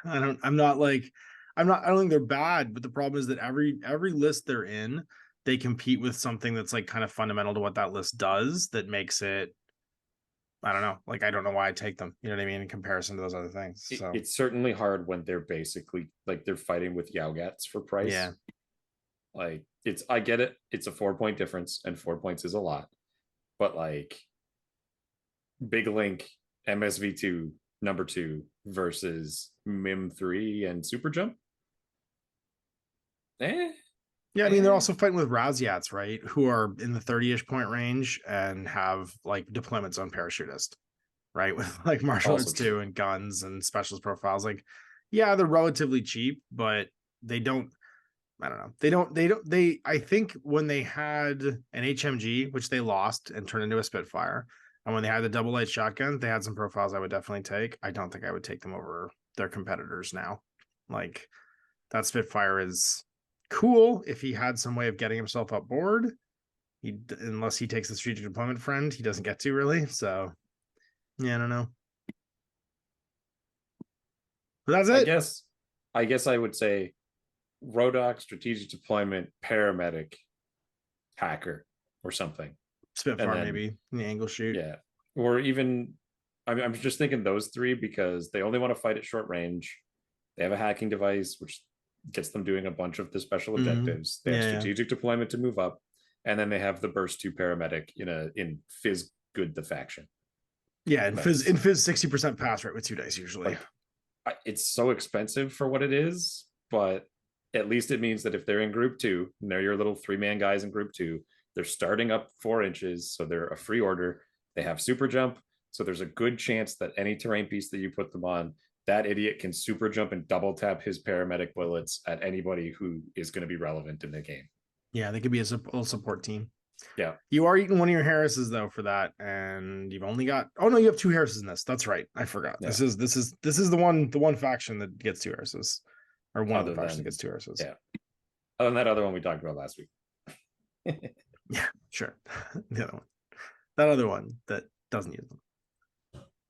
I don't think they're bad, but the problem is that every list they're in, they compete with something that's like kind of fundamental to what that list does, that makes it, I don't know. Like, I don't know why I take them. You know what I mean? In comparison to those other things. So
it's certainly hard when they're basically like they're fighting with Yaogats for price.
Yeah.
Like I get it. It's a 4-point difference, and 4 points is a lot. But like Big Link, MSV2, number 2 versus Mim 3 and Super Jump.
Yeah, I mean, they're also fighting with Raziats, right? Who are in the 30-ish point range and have like deployments on Parachutist, right? With like martial arts too, and guns and specialist profiles. Like, yeah, they're relatively cheap, but they don't, I don't know. I think when they had an HMG, which they lost and turned into a Spitfire, and when they had the double light shotgun, they had some profiles I would definitely take. I don't think I would take them over their competitors now. Like, that Spitfire is cool if he had some way of getting himself up board. Unless he takes the strategic deployment friend, he doesn't get to really. So yeah, I don't know. But that's it.
I guess I would say Rodok, strategic deployment, paramedic, hacker, or something.
Spitfire, maybe in the angle shoot.
Yeah, or even I'm just thinking those 3 because they only want to fight at short range. They have a hacking device, which gets them doing a bunch of the special objectives. They have strategic deployment to move up, and then they have the burst 2 paramedic in Fizz Good the faction.
Yeah, in Fizz 60% pass rate with 2 dice usually.
Like, it's so expensive for what it is, but at least it means that if they're in group 2 and they're your little 3-man guys in group 2, they're starting up 4 inches, so they're a free order. They have super jump, so there's a good chance that any terrain piece that you put them on, that idiot can super jump and double tap his paramedic bullets at anybody who is going to be relevant in the game.
Yeah, they could be a little support team.
Yeah.
You are eating one of your Harrises though for that, and you've only got you have 2 Harrises in this. That's right. I forgot. Yeah. This is the one faction that gets 2 Harrises. Or one of the factions that gets 2 Harrises.
Yeah. Other than that other one we talked about last week.
Yeah, sure. The other one. That other one that doesn't use them.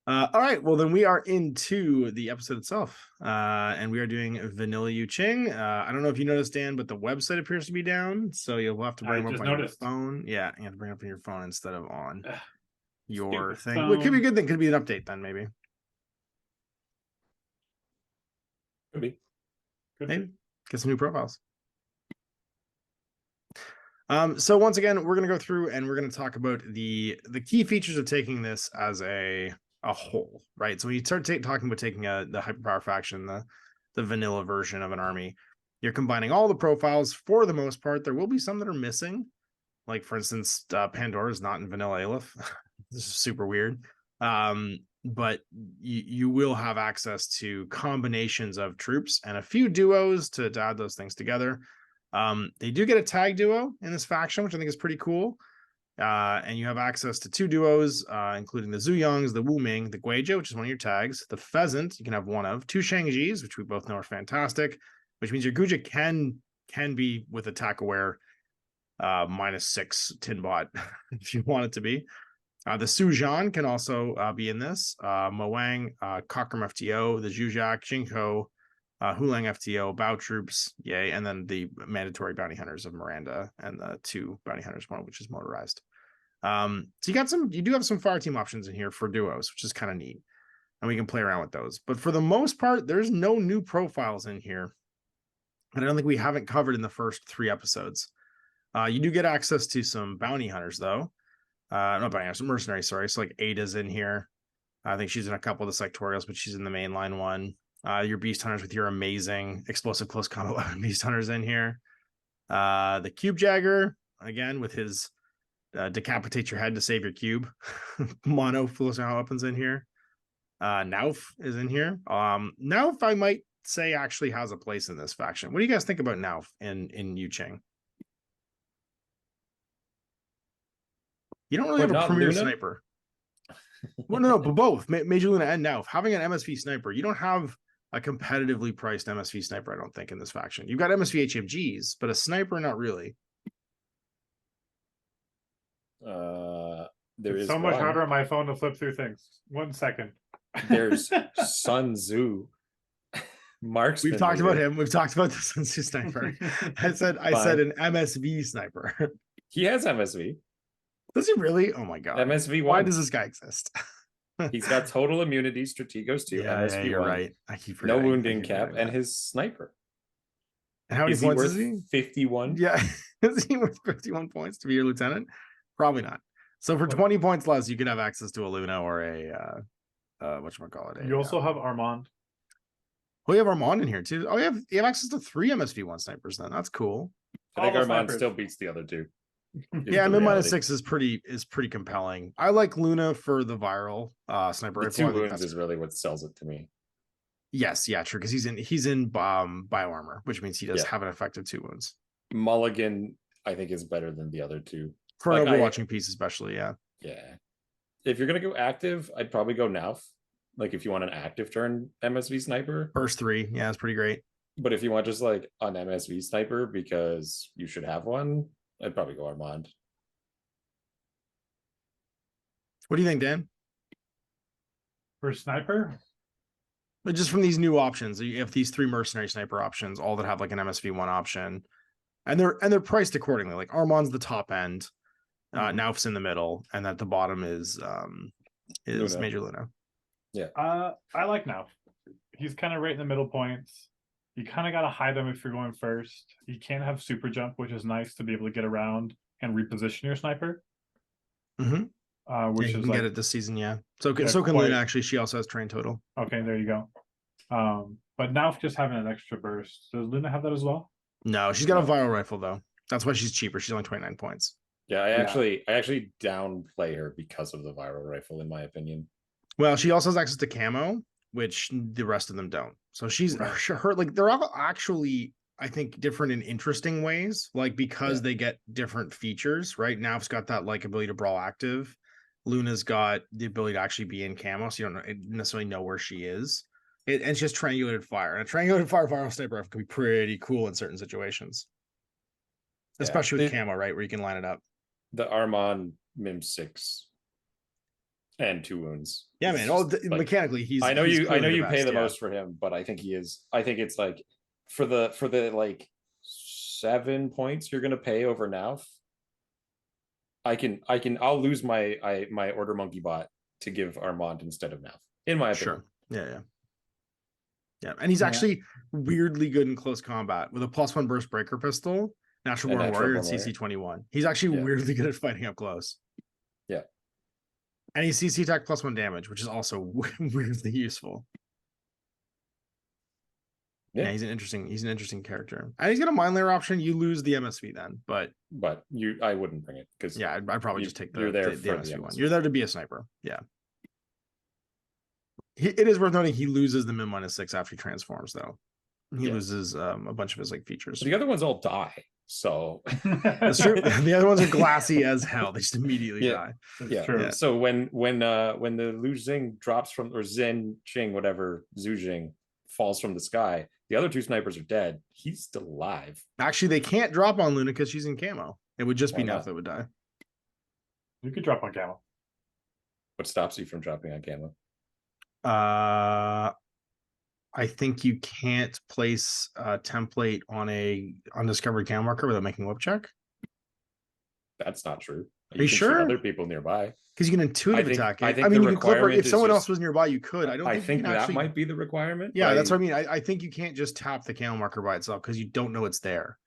All right, well then we are into the episode itself, and we are doing Vanilla Yu Jing. I don't know if you noticed, Dan, but the website appears to be down, so you'll have to bring them up on your phone. Yeah, you have to bring it up on your phone instead of on your thing. Well, it could be a good thing. Could be an update then, maybe.
Could be.
Maybe get some new profiles. So once again, we're going to go through and we're going to talk about the key features of taking this as a whole, right? So when you start talking about taking the hyperpower faction, the the vanilla version of an army. You're combining all the profiles for the most part. There will be some that are missing. Like, for instance, Pandora is not in vanilla Aleph. This is super weird. But you will have access to combinations of troops and a few duos to add those things together. They do get a tag duo in this faction, which I think is pretty cool. And you have access to 2 duos, including the Zuyongs, the Wu Ming, the Guizhou, which is one of your tags, the Pheasant, you can have one of, 2 Shangjis, which we both know are fantastic, which means your Guja can be with attack aware -6 Tinbot if you want it to be. The Sujan can also be in this. Moang, Cockram FTO, the Zhuzhak, Jinko, Hulang FTO, Bao Troops, yay, and then the mandatory bounty hunters of Miranda and the 2 bounty hunters, one which is motorized. So you do have some fire team options in here for duos, which is kind of neat. And we can play around with those. But for the most part, there's no new profiles in here. And I don't think we haven't covered in the first 3 episodes. You do get access to some bounty hunters, though. Not bounty hunters, mercenaries, sorry. So like Ada's in here. I think she's in a couple of the sectorials, but she's in the mainline one. Your beast hunters with your amazing explosive close combat weapon beast hunters in here. The cube jagger, again, with his decapitate your head to save your cube. Mono close combat weapons in here. Nauf is in here. Nauf, I might say, actually has a place in this faction. What do you guys think about Nauf in Yu Jing? You don't really have a premier sniper. Well, no, but both Major Luna and Nauf. Having an MSV sniper, you don't have a competitively priced MSV sniper, I don't think, in this faction. You've got MSV HMGs, but a sniper, not really.
It's so much harder on my phone to flip through things. 1 second.
There's Sun Tzu. Marksman.
We've talked about him. We've talked about the Sun Tzu sniper. I said an MSV sniper.
He has MSV.
Does he really? Oh my god.
MSV1.
Why does this guy exist?
He's got total immunity, Strategos 2, MSV1.
You're right. I keep forgetting.
No wounding cap, and his sniper.
And how many points is he?
51.
Yeah. Is he worth 51 points to be your lieutenant? Probably not. So for 20 points less, you can have access to a Luna or a whatchamacallit.
You also have Armand.
Oh, you have Armand in here too. Oh, you have access to 3 MSV1 snipers then. That's cool.
I think Armand still beats the other 2.
Yeah, mid -6 is pretty compelling. I like Luna for the viral sniper
rifle.
The
2 wounds is really what sells it to me.
Yes, yeah, true, because he's in bio armor, which means he does have an effective 2 wounds.
Mulligan, I think, is better than the other 2
for an overwatching piece, especially. Yeah.
If you're gonna go active, I'd probably go Nauf. Like if you want an active turn MSV sniper,
first 3, yeah, it's pretty great.
But if you want just like an MSV sniper because you should have one, I'd probably go Armand.
What do you think, Dan?
For sniper?
But just from these new options, you have these 3 mercenary sniper options, all that have like an MSV1 option, and they're priced accordingly. Like Armand's the top end, Nauf's in the middle, and at the bottom is Luna. Major Luna.
Yeah.
I like Nauf. He's kind of right in the middle points. You kind of got to hide them if you're going first. You can't have super jump, which is nice to be able to get around and reposition your sniper.
Mm-hmm.
Which
you
is
can
like,
get it this season, yeah. So can Luna, actually. She also has train total.
Okay, there you go. But now just having an extra burst. Does Luna have that as well?
No, she's got a viral rifle though. That's why she's cheaper. She's only 29 points.
Yeah, I actually downplay her because of the viral rifle, in my opinion.
Well, she also has access to camo, which the rest of them don't. So she's her like they're all actually, I think, different in interesting ways. Like because they get different features, right? Nauf's got that like ability to brawl active. Luna's got the ability to actually be in camo, so you don't necessarily know where she is. And it's just triangulated fire. And a triangulated fire viral sniper rifle can be pretty cool in certain situations, especially with camo, right, where you can line it up.
The Armand Mim 6 and 2 wounds.
Yeah, man. Mechanically, he's.
I know you
best,
pay the most for him, but I think he is. I think it's like for the like 7 points you're gonna pay over Nauf. I'll lose my order monkey bot to give Armand instead of Nauf, in my opinion.
Sure. Yeah. And he's actually weirdly good in close combat with a +1 burst breaker pistol, Natural Born Warrior, and CC21. He's actually weirdly good at fighting up close.
Yeah.
And he's CC attack +1 damage, which is also weirdly useful. Yeah, he's an interesting character. And he's got a mind layer option. You lose the MSV then, but
I wouldn't bring it because
yeah, I'd probably just take the MSV one.
MSV.
You're there to be a sniper. Yeah. It is worth noting he loses the min -6 after he transforms, though. He loses a bunch of his like features.
But the other ones all die, so
that's true. The other ones are glassy as hell. They just immediately die.
Yeah. True. Yeah. So when the Lu Jing drops from, or Zen Jing, whatever, Zhu Jing falls from the sky, the other two snipers are dead. He's still alive.
Actually, they can't drop on Luna because she's in camo. It would just be Neff that would die.
You could drop on camo.
What stops you from dropping on camo?
I think you can't place a template on a undiscovered camo marker without making a whip check.
That's not true.
Are you sure?
Other people nearby.
Because you can intuitive attack it.
I
mean, you can clip her. If someone else was nearby, you could.
I think that might be the requirement.
Yeah, that's what I mean. I think you can't just tap the camo marker by itself because you don't know it's there.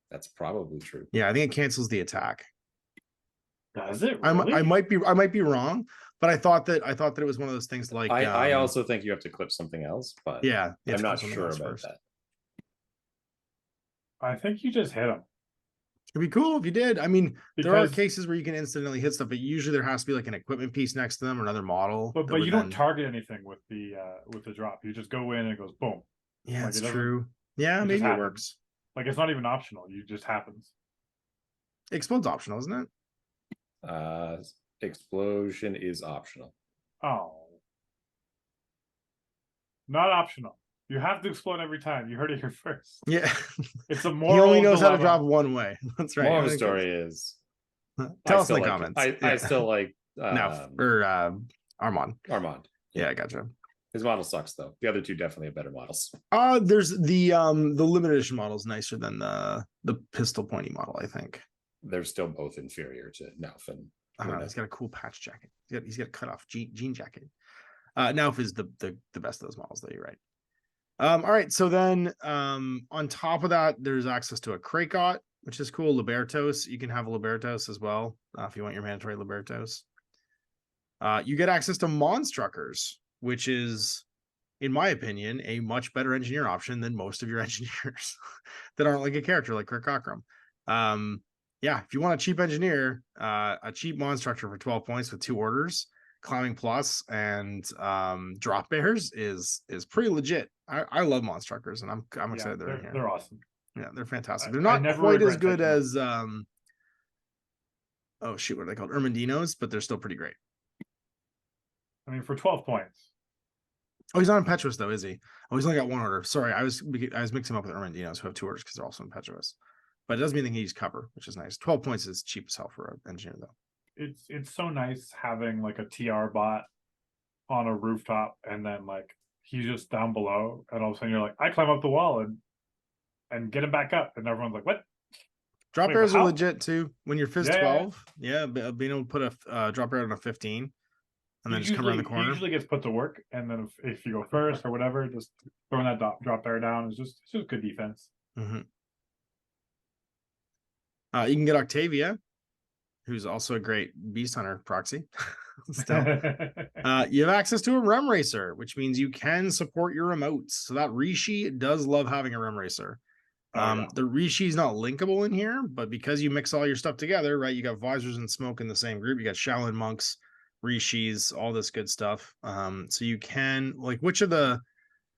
That's probably true.
Yeah, I think it cancels the attack.
Does it? Really?
I might be wrong, but I thought that it was one of those things like.
I also think you have to clip something else, but
yeah,
I'm not sure about that.
I think you just hit him.
It'd be cool if you did. I mean, there are cases where you can instantly hit stuff, but usually there has to be like an equipment piece next to them or another model.
But you don't target anything with the drop. You just go in and it goes boom.
Yeah, like, it's true. Yeah, maybe it works.
Like it's not even optional. It just happens.
Explode's optional, isn't
it? Explosion is optional.
Oh. Not optional. You have to explode every time. You heard it here first.
Yeah.
It's a moral.
He only knows how to drop one way. That's right.
Moral of the story is
tell us in the comments.
I still like
Armand. Yeah, I gotcha.
His model sucks though. The other two definitely have better models.
There's the limited edition model is nicer than the pistol pointy model, I think.
They're still both inferior to Nauf and
he's got a cool patch jacket. He's got a cut off jean jacket. Nauf is the best of those models, though. You're right. All right, so then on top of that, there's access to a Krakot, which is cool. Libertos, you can have a Libertos as well if you want your mandatory Libertos. You get access to Monstruckers, which is, in my opinion, a much better engineer option than most of your engineers that aren't like a character like Kirk Cockrum. Yeah, if you want a cheap engineer, a cheap Monstructor for 12 points with 2 orders, climbing plus, and drop bears is pretty legit. I love Monstruckers, and I'm excited they're in here.
They're awesome.
Yeah, they're fantastic. They're not quite as good as oh shoot, what are they called? Irmandinos, but they're still pretty great.
I mean, for 12 points.
Oh, he's not impetuous though, is he? Oh, he's only got 1 order. Sorry, I was mixing him up with Irmandinos who have 2 orders because they're also impetuous. But it doesn't mean they can use cover, which is nice. 12 points is cheap as hell for an engineer, though.
It's so nice having like a TR bot on a rooftop, and then like he's just down below, and all of a sudden you're like, I climb up the wall and get him back up, and everyone's like, what?
Drop bears are legit too. When you're Fizz 12, being able to put a drop bear on a 15, and then just come around the corner.
He usually gets put to work, and then if you go first or whatever, just throwing that drop bear down is just good defense.
Mm-hmm. You can get Octavia, who's also a great Beast Hunter proxy. Still. You have access to a Rem Racer, which means you can support your remotes. So that Rishi does love having a Rem Racer. The Rishi is not linkable in here, but because you mix all your stuff together, right? You got Visors and Smoke in the same group. You got Shaolin Monks, Rishis, all this good stuff. So you can, like, which of the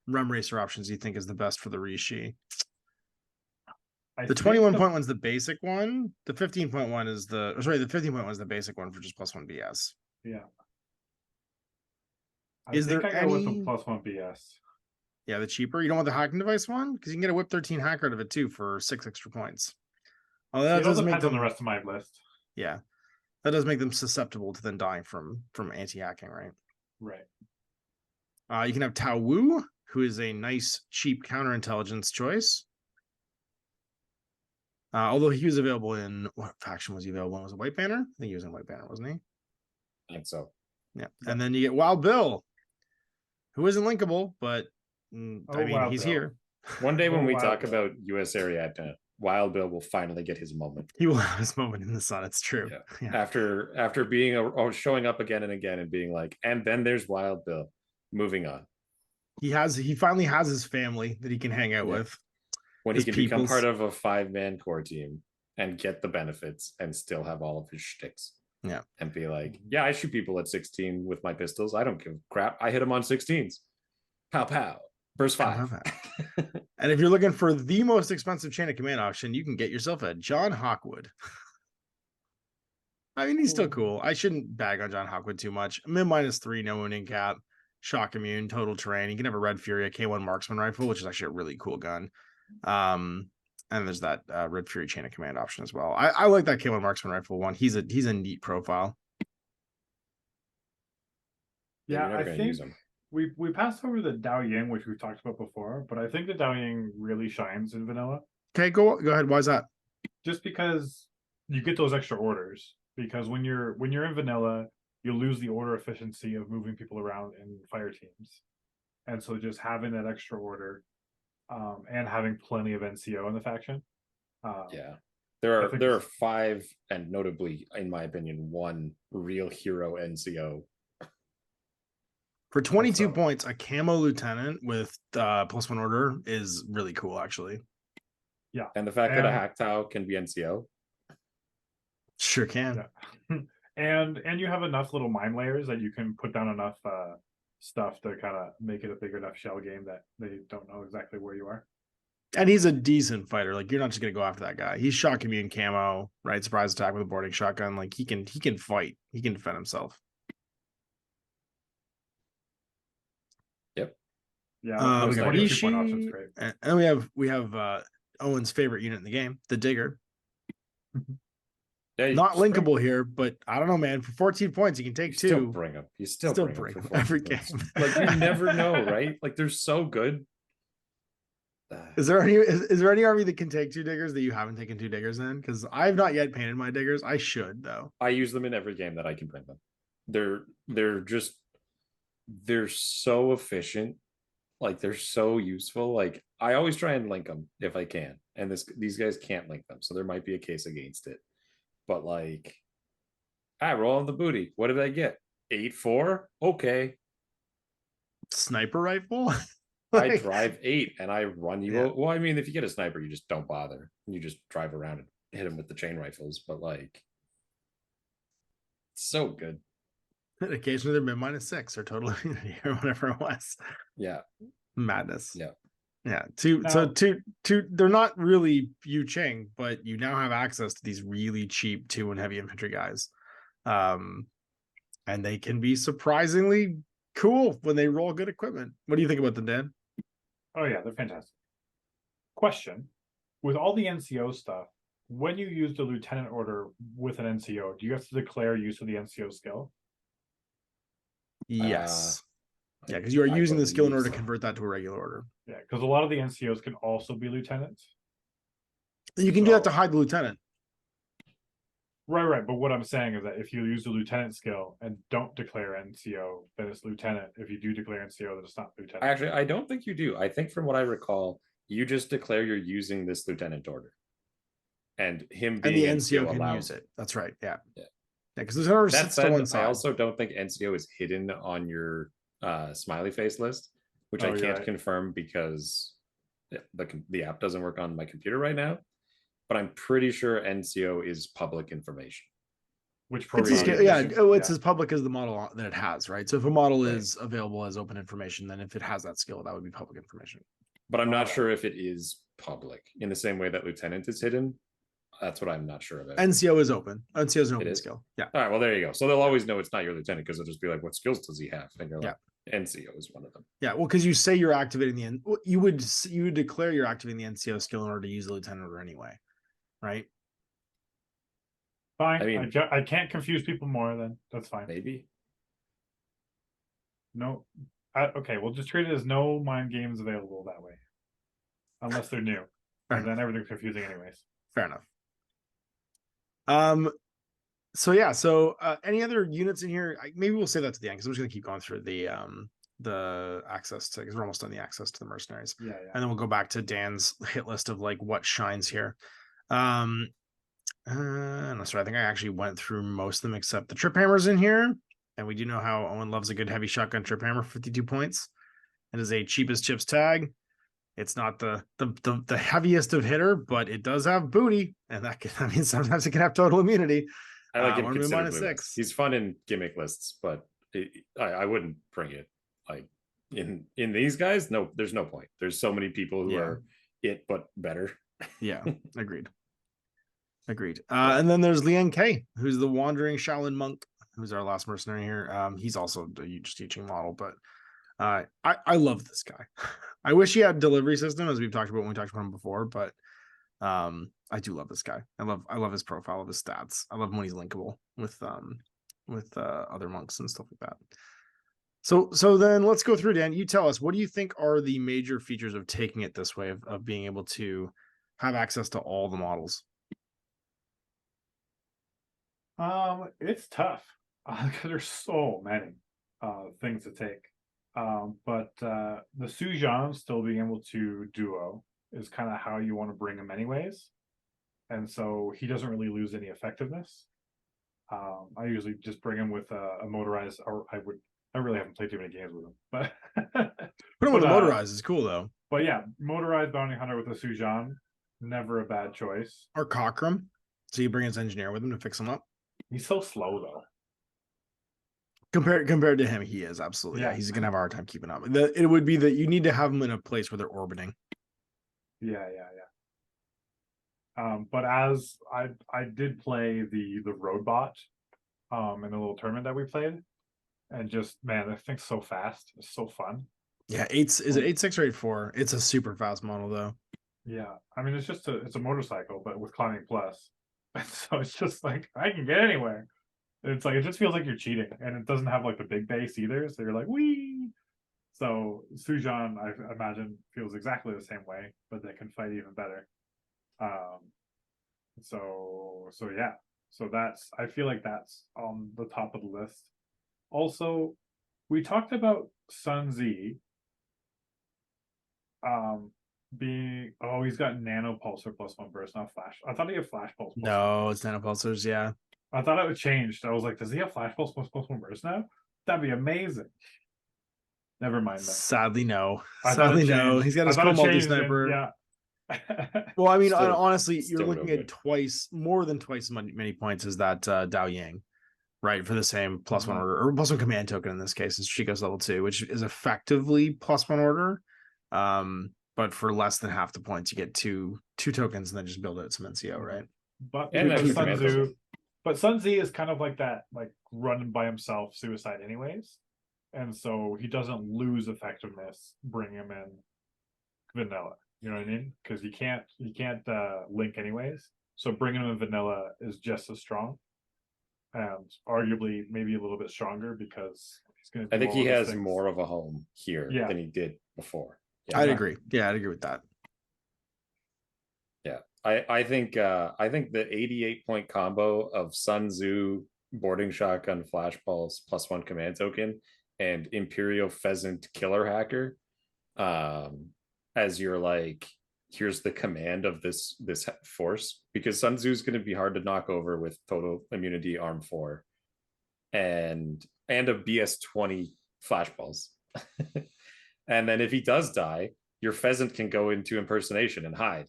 Rem Racer options do you think is the best for the Rishi? The 21.1 is the basic one. The 15.1 is the 15.1 is the basic one for just +1 BS.
Yeah.
Is there any
with the +1 BS?
Yeah, the cheaper. You don't want the hacking device one because you can get a Whip 13 hacker out of it too for 6 extra points. Oh, that does make them
on the rest of my list.
Yeah, that does make them susceptible to then dying from anti-hacking, right?
Right.
You can have Tao Wu, who is a nice cheap counterintelligence choice. Although he was available in what faction was he available in? Was it White Banner? I think he was in White Banner, wasn't he?
I think so.
Yeah. And then you get Wild Bill, who isn't linkable, but I mean, he's here.
One day when we talk about US Area, Wild Bill will finally get his moment.
He will have his moment in the sun. It's true.
Yeah. After being showing up again and again and being like, and then there's Wild Bill. Moving on.
He finally has his family that he can hang out with.
When he
His
can become
peoples.
part of a 5-man core team and get the benefits and still have all of his shticks.
Yeah.
And be like, yeah, I shoot people at 16 with my pistols. I don't give a crap. I hit them on 16s. Pow pow. Burst 5.
And if you're looking for the most expensive chain of command option, you can get yourself a John Hawkwood. I mean, he's still cool. I shouldn't bag on John Hawkwood too much. Mid -3, no wounding cap, shock immune, total terrain. You can have a Red Fury, a K1 marksman rifle, which is actually a really cool gun. And there's that Red Fury chain of command option as well. I like that K1 marksman rifle one. He's a neat profile.
Yeah, I think we passed over the Dao Ying, which we've talked about before, but I think the Dao Ying really shines in vanilla.
Okay, go ahead. Why is that?
Just because you get those extra orders. Because when you're in vanilla, you lose the order efficiency of moving people around in fire teams, and so just having that extra order, and having plenty of NCO in the faction.
There are 5, and notably, in my opinion, 1 real hero NCO.
For 22 points, a camo lieutenant with +1 order is really cool, actually.
Yeah,
and the fact that a Hacktow can be NCO.
Sure can.
Yeah. and you have enough little mine layers that you can put down enough stuff to kind of make it a big enough shell game that they don't know exactly where you are.
And he's a decent fighter. Like, you're not just gonna go after that guy. He's shock immune camo, right? Surprise attack with a boarding shotgun. Like, he can fight. He can defend himself.
Yep.
Yeah.
We got
22 point options, great.
And we have Owen's favorite unit in the game, the Digger.
Yeah,
not linkable here, but I don't know, man. For 14 points, you can take 2.
Still bring them. You still bring them
every game.
Like, you never know, right? Like, they're so good.
Is there any army that can take 2 Diggers that you haven't taken 2 Diggers in? Because I've not yet painted my Diggers. I should, though.
I use them in every game that I can bring them. They're so efficient. Like, they're so useful. Like, I always try and link them if I can, and these guys can't link them, so there might be a case against it. But like, I roll on the booty. What did I get? 8-4? Okay.
Sniper rifle?
I drive 8 and I run you. Yeah. Well, I mean, if you get a sniper, you just don't bother. You just drive around and hit him with the chain rifles. But like, so good.
And occasionally they're mid-6 or total immunity or whatever it was.
Yeah.
Madness.
Yeah.
Yeah, they're not really Yu Jing, but you now have access to these really cheap 2 and heavy infantry guys. And they can be surprisingly cool when they roll good equipment. What do you think about them, Dan?
Oh yeah, they're fantastic. Question: with all the NCO stuff, when you use the lieutenant order with an NCO, do you have to declare use of the NCO skill?
Yes. Yeah, because you are using the skill in order to convert that to a regular order.
Yeah, because a lot of the NCOs can also be lieutenants.
You can do that to hide the lieutenant.
Right. But what I'm saying is that if you use the lieutenant skill and don't declare NCO, then it's lieutenant. If you do declare NCO, then it's not lieutenant.
Actually, I don't think you do. I think from what I recall, you just declare you're using this lieutenant order. And him being
and the NCO can use it. That's right. Yeah. Yeah, because there's another sits to one side.
I also don't think NCO is hidden on your smiley face list, which I can't confirm because the app doesn't work on my computer right now, but I'm pretty sure NCO is public information.
Which
it's as public as the model that it has, right? So if a model is available as open information, then if it has that skill, that would be public information.
But I'm not sure if it is public in the same way that lieutenant is hidden. That's what I'm not sure about.
NCO is open. NCO is an open skill. Yeah.
All right. Well, there you go. So they'll always know it's not your lieutenant because they'll just be like, "What skills does he have?" And you're like, "NCO is one of them."
Yeah. Well, because you say you're activating you would declare you're activating the NCO skill in order to use the lieutenant order anyway, right?
Fine. I mean, I can't confuse people more. Then that's fine.
Maybe.
No. Okay. We'll just treat it as no mind games available that way, unless they're new, and then everything's confusing anyways.
Fair enough. So any other units in here? Maybe we'll say that to the end because I'm just gonna keep going through the access to, because we're almost on the access to the mercenaries.
Yeah.
And then we'll go back to Dan's hit list of like what shines here. No, sorry, I think I actually went through most of them except the trip hammers in here. And we do know how Owen loves a good heavy shotgun trip hammer, 52 points. It is a cheapest chips tag. It's not the heaviest of hitter, but it does have booty, and that means sometimes it can have total immunity.
I like him
-6.
considerably less. He's fun in gimmick lists, but I wouldn't bring it like in these guys. No, there's no point. There's so many people who are it but better.
Yeah, agreed. And then there's Lian K, who's the wandering Shaolin monk, who's our last mercenary here. He's also a huge teaching model, but I love this guy. I wish he had delivery system, as we've talked about when we talked about him before, but I do love this guy. I love his profile, I love his stats. I love him when he's linkable with other monks and stuff like that. So then let's go through, Dan. You tell us, what do you think are the major features of taking it this way, of being able to have access to all the models?
It's tough because there's so many things to take. But the Sujan still being able to duo is kind of how you want to bring him anyways. And so he doesn't really lose any effectiveness. I usually just bring him with a motorized, or I really haven't played too many games with him, but
put him with a motorized is cool though.
But yeah, motorized bounty hunter with a Sujan, never a bad choice.
Or Cockram, so you bring his engineer with him to fix him up.
He's so slow though.
Compared to him, he is absolutely. Yeah, he's gonna have a hard time keeping up. It would be that you need to have him in a place where they're orbiting.
Yeah. But as I did play the road bot in the little tournament that we played, and just, man, that thing's so fast. It's so fun.
Yeah, is it 8.6 or 8.4? It's a super fast model though.
Yeah, I mean, it's a motorcycle, but with climbing plus. And so it's just like, I can get anywhere. It's like, it just feels like you're cheating, and it doesn't have like the big base either. So you're like, wee. So Sujan, I imagine, feels exactly the same way, but they can fight even better. So yeah. So I feel like that's on the top of the list. Also, we talked about Sun Z he's got nano pulsar +1 burst, not flash. I thought he had flash pulse.
No, it's nano pulsars. Yeah,
I thought it would change. I was like, does he have flash pulse +1 burst now? That'd be amazing. Never mind that.
Sadly, no. Sadly, no. He's got his cool multi sniper.
Yeah.
Well, I mean, honestly, you're looking at more than twice many points as that Dao Yang, right? For the same +1 order, or +1 command token in this case, since she goes level 2, which is effectively +1 order. But for less than half the points, you get two tokens and then just build out some NCO, right?
But Sun Z is kind of like that, like running by himself suicide anyways. And so he doesn't lose effectiveness, bring him in vanilla. You know what I mean? Because he can't link anyways. So bringing him in vanilla is just as strong, and arguably maybe a little bit stronger, because he's going to.
I think he has more of a home here than he did before.
Yeah, I'd agree. Yeah, I'd agree with that.
Yeah, I think the 88-point combo of Sun Tzu boarding shotgun flash pulse +1 command token and Imperial Pheasant killer hacker, as you're like, here's the command of this force, because Sun Tzu is going to be hard to knock over with total immunity arm 4 and a BS20 flash pulse. And then if he does die, your pheasant can go into impersonation and hide.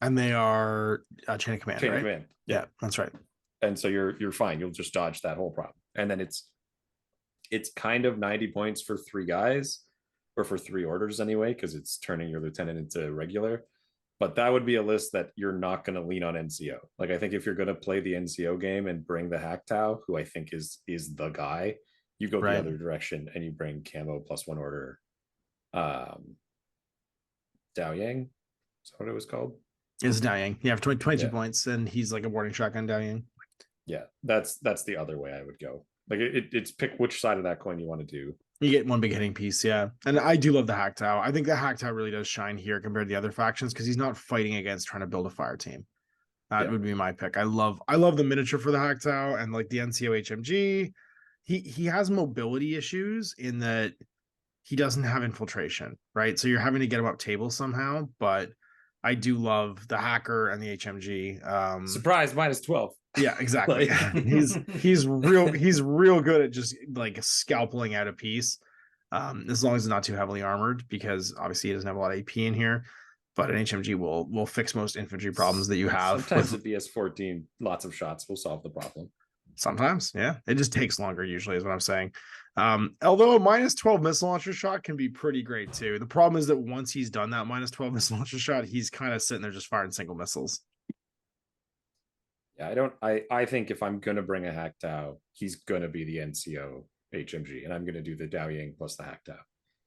And they are chain of command. Chain of command. Yeah, that's right.
And so you're fine. You'll just dodge that whole problem. And then it's kind of 90 points for 3 guys, or for 3 orders anyway, because it's turning your lieutenant into regular. But that would be a list that you're not going to lean on NCO. Like, I think if you're going to play the NCO game and bring the Hack Tau, who I think is the guy, you go the other direction and you bring camo +1 order. Dao Yang, is that what it was called?
It's Dao Yang. Yeah, for 22 points, and he's like a boarding shotgun Dao Yang.
Yeah, that's the other way I would go. Like, it's pick which side of that coin you want to do.
You get one big hitting piece, yeah. And I do love the Hack Tau. I think the Hack Tau really does shine here compared to the other factions, because he's not fighting against trying to build a fire team. That would be my pick. I love the miniature for the Hack Tau, and like the NCO HMG. He has mobility issues in that he doesn't have infiltration, right? So you're having to get him up table somehow. But I do love the hacker and the HMG.
Surprise, -12.
Yeah, exactly. he's real good at just like scalpeling out a piece. as long as it's not too heavily armored, because obviously it doesn't have a lot of AP in here. But an HMG will fix most infantry problems that you have.
Sometimes the BS14, lots of shots will solve the problem.
Sometimes, yeah. It just takes longer usually is what I'm saying. Although a minus 12 missile launcher shot can be pretty great too. The problem is that once he's done that minus 12 missile launcher shot, he's kind of sitting there just firing single missiles.
Yeah, I think if I'm gonna bring a Hack Tau, he's gonna be the NCO HMG, and I'm gonna do the Dao Ying plus the Hack Tau.